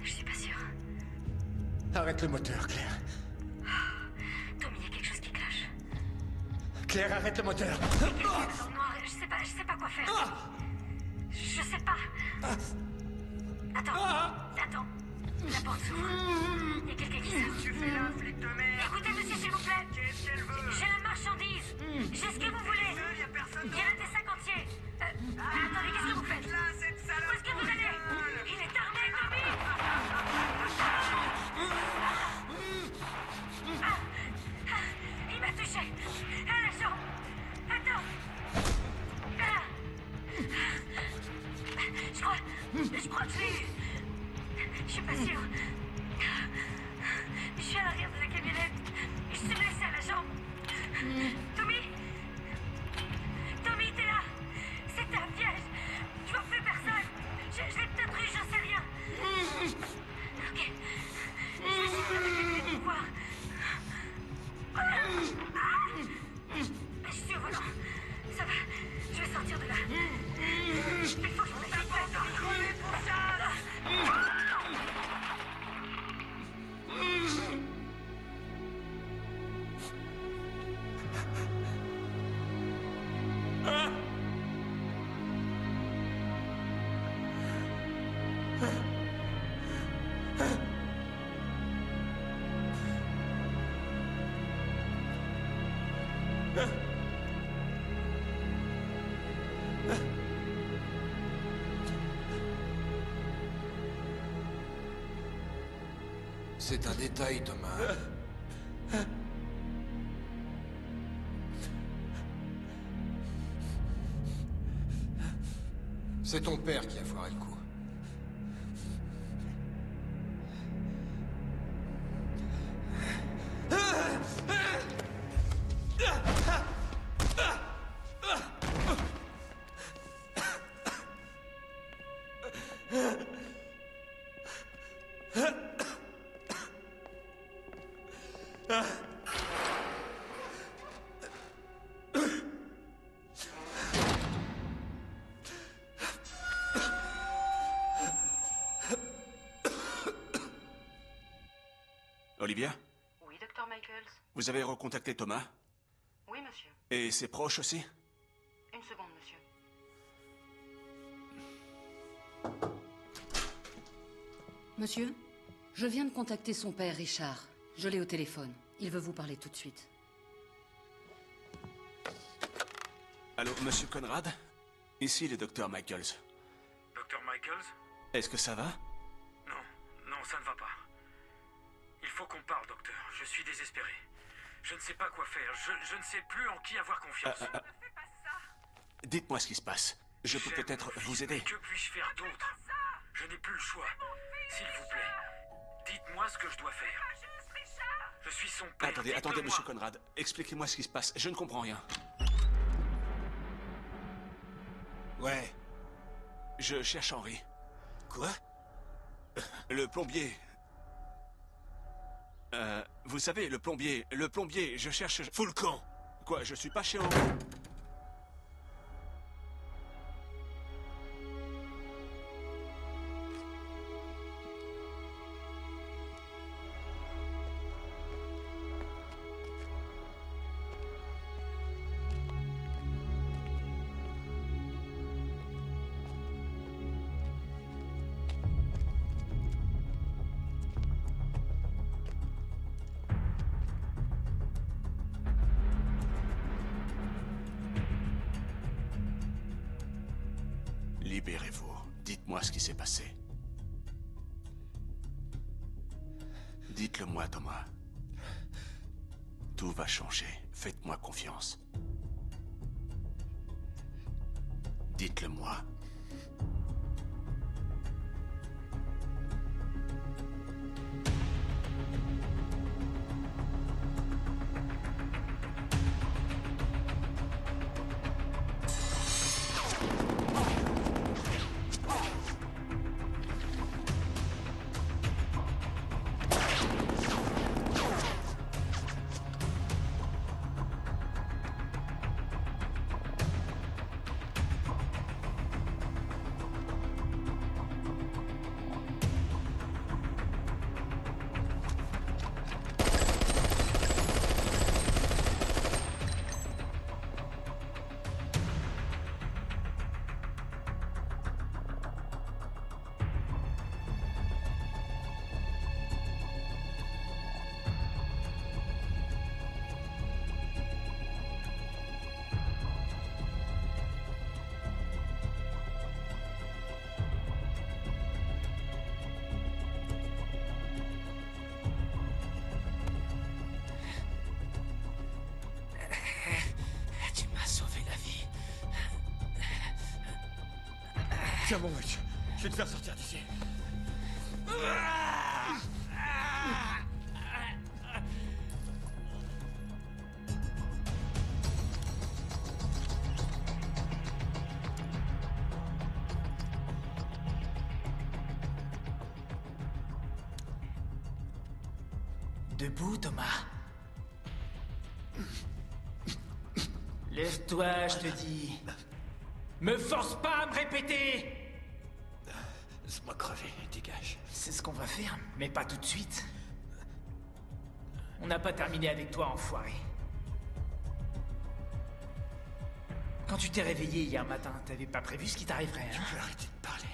Je suis pas sûre. Arrête le moteur, Claire. Tommy, il y a quelque chose qui cloche. Claire, arrête le moteur. Il y a quelqu'un dans le noir. Je sais pas quoi faire. Je sais pas. Attends. La porte s'ouvre. Il y a quelqu'un qui sort. Tu fais là, flic de merde. Écoutez, monsieur, s'il vous plaît. Qu'est-ce qu'elle veut? J'ai la marchandise. J'ai ce que vous voulez. Il y a personne. Il y en a des 50iers. Attendez, qu'est-ce que vous faites? Là, cette salope. Où est-ce que vous allez? Il est armé, Tommy. Il m'a touché. À la jambe. Attends. Je crois que je l'ai eu. Je suis pas sûre. Je suis à l'arrière de la camionnette. Je suis blessée à la jambe. Tommy, t'es là. C'était un piège. Je vois plus personne. Je l'ai peut-être eu, j'en sais rien. Ok. Je vais essayer de C'est un détail, Thomas. C'est ton père qui a foiré le coup. Olivia? Oui, Dr. Michaels. Vous avez recontacté Thomas? Oui, monsieur. Et ses proches aussi? Une seconde, monsieur. Monsieur, je viens de contacter son père, Richard. Je l'ai au téléphone. Il veut vous parler tout de suite. Allô, monsieur Conrad? Ici le docteur Michaels. Dr. Michaels? Est-ce que ça va? Non, ça ne va pas. Il faut qu'on parle, docteur. Je suis désespéré. Je ne sais pas quoi faire. Je ne sais plus en qui avoir confiance. Dites-moi ce qui se passe. Je peux peut-être vous aider. Que puis-je faire d'autre? Je n'ai plus le choix. S'il vous plaît, dites-moi ce que je dois faire. Je suis son père. Attendez, monsieur Conrad. Expliquez-moi ce qui se passe. Je ne comprends rien. Ouais. Je cherche Henry. Quoi? Le plombier. Vous savez, le plombier, je cherche... Fous le camp! Quoi, je suis pas chez Henry? Libérez-vous. Dites-moi ce qui s'est passé. Dites-le-moi, Thomas. Tout va changer. Faites-moi confiance. Dites-le-moi. Tiens mon mec, je vais te faire sortir d'ici. Debout, Thomas. Lève-toi, je te dis. Me force pas à me répéter! Laisse-moi crever, dégage. C'est ce qu'on va faire, mais pas tout de suite. On n'a pas terminé avec toi, enfoiré. Quand tu t'es réveillé hier matin, t'avais pas prévu ce qui t'arriverait, hein? Tu peux arrêter de parler.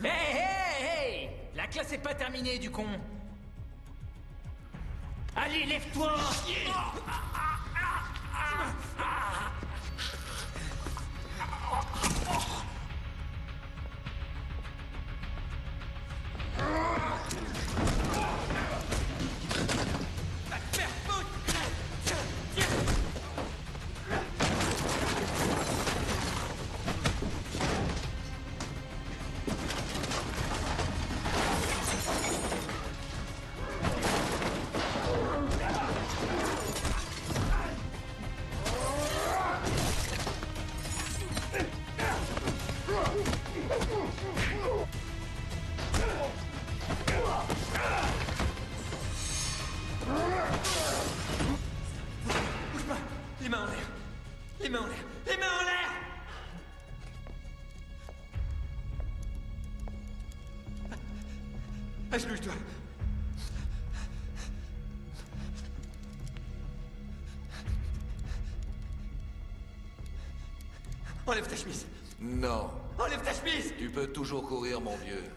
Hé, hé, La classe est pas terminée, du con. Allez, lève-toi. Les mains en l'air. Les mains en l'air. Les mains en l'air. À genoux, toi. Enlève ta chemise. Non. Enlève ta chemise. Tu peux toujours courir, mon vieux.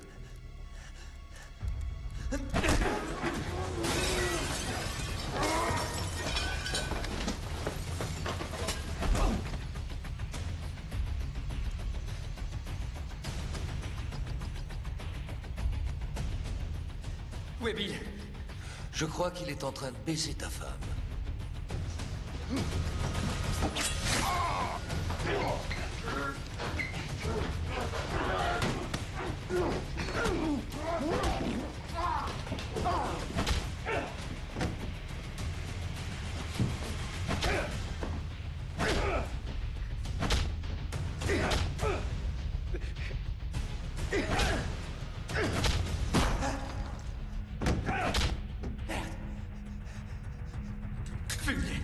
Où est Bill? Je crois qu'il est en train de baiser ta femme. Fumier.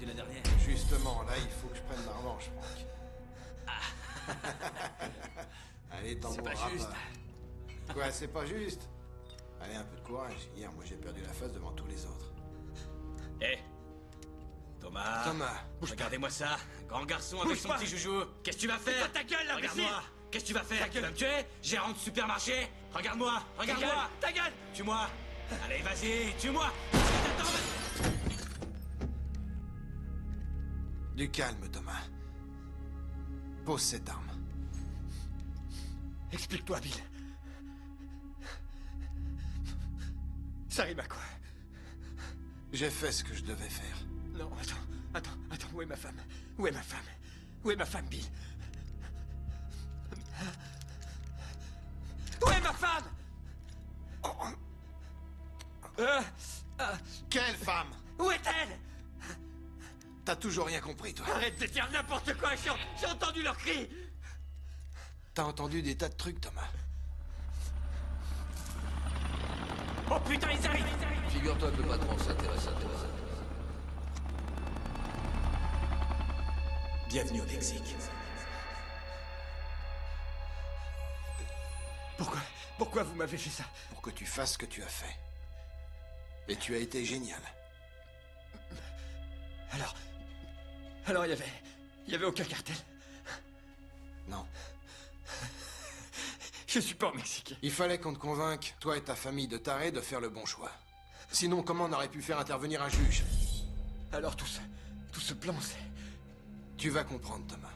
La dernière. Justement, là, il faut que je prenne ma revanche, Franck. Allez, t'en C'est pas mourras juste. pas. Quoi, c'est pas juste? Allez, un peu de courage. Hier, moi, j'ai perdu la face devant tous les autres. Hé Thomas. Thomas, regardez-moi ça. Grand garçon avec son petit joujou. Qu'est-ce que tu vas faire? Ta gueule, là, regarde-moi. Qu'est-ce que tu vas faire? Tu vas me tuer? Gérant de supermarché? Regarde-moi. Regarde-moi. Ta gueule. Tue-moi. Allez, vas-y, tue-moi. Du calme, Thomas. Pose cette arme. Explique-toi, Bill. Ça rime à quoi? J'ai fait ce que je devais faire. Non, attends, où est ma femme? Où est ma femme? Où est ma femme, Bill? Où est ma femme? Quelle femme? Où est-elle? T'as toujours rien compris, toi. Arrête de dire n'importe quoi, j'ai entendu leurs cris. T'as entendu des tas de trucs, Thomas. Oh putain, ils arrivent! Figure-toi que le patron s'intéresse à toi. Bienvenue au Mexique. Pourquoi vous m'avez fait ça? Pour que tu fasses ce que tu as fait. Et tu as été génial. Alors il y avait aucun cartel? Non. Je suis pas au Mexique. Il fallait qu'on te convainque, toi et ta famille de tarés, de faire le bon choix. Sinon, comment on aurait pu faire intervenir un juge? Alors tout ce plan, c'est... Tu vas comprendre, Thomas.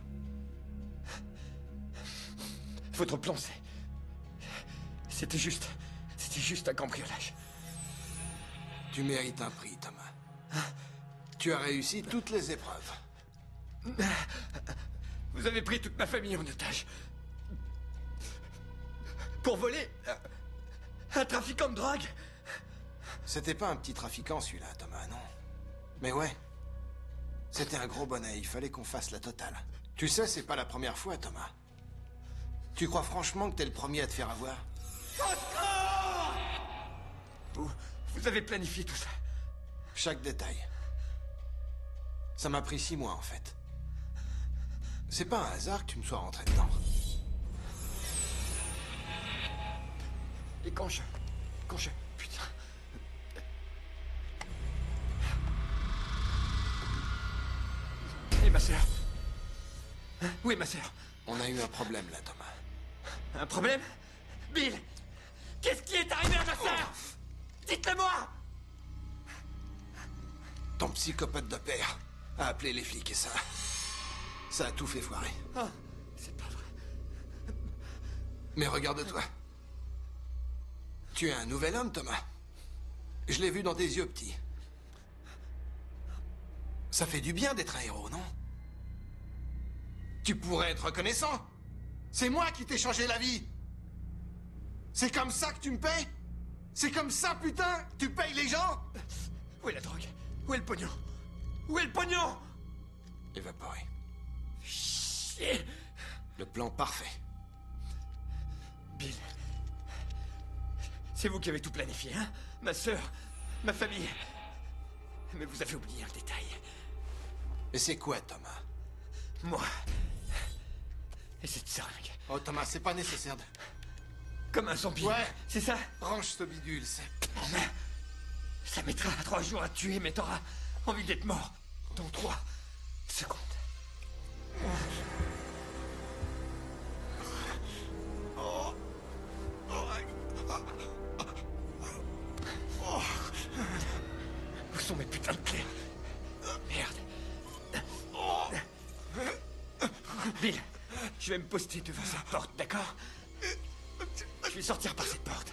Votre plan, c'était juste un cambriolage. Tu mérites un prix, Thomas. Tu as réussi toutes les épreuves. Vous avez pris toute ma famille en otage. Pour voler un trafiquant de drogue. C'était pas un petit trafiquant, celui-là, Thomas, non. Mais ouais. C'était un gros bonnet, il fallait qu'on fasse la totale. Tu sais, c'est pas la première fois, Thomas. Tu crois franchement que t'es le premier à te faire avoir? Vous avez planifié tout ça? Chaque détail. Ça m'a pris 6 mois, en fait. C'est pas un hasard que tu me sois rentré dedans. Et quand je... Putain... Et ma sœur? Où est ma sœur? On a eu un problème, là, Thomas. Un problème? Bill! Qu'est-ce qui est arrivé à ma sœur? Dites-le-moi! Ton psychopathe de père a appelé les flics et ça... Ça a tout fait foirer. Oh, c'est pas vrai. Mais regarde-toi. Tu es un nouvel homme, Thomas. Je l'ai vu dans tes yeux, petit. Ça fait du bien d'être un héros, non? Tu pourrais être reconnaissant. C'est moi qui t'ai changé la vie. C'est comme ça que tu me payes? C'est comme ça, putain, que tu payes les gens? Où est la drogue? Où est le pognon? Où est le pognon? Évaporé. Chier! Le plan parfait. Bill... C'est vous qui avez tout planifié, hein? Ma sœur, ma famille... Mais vous avez oublié un détail. Et c'est quoi, Thomas? Moi... Et cette seringue. Oh, Thomas, c'est pas nécessaire de... Comme un zombie. Ouais. C'est ça? Range ce bidule, c'est... Ça mettra 3 jours à te tuer, mais t'auras envie d'être mort dans 3 secondes. Où sont mes putains de clés? Merde. Bill, je vais me poster devant cette porte, d'accord? Je vais sortir par cette porte.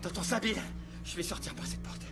T'entends ça, Bill? Je vais sortir par cette porte.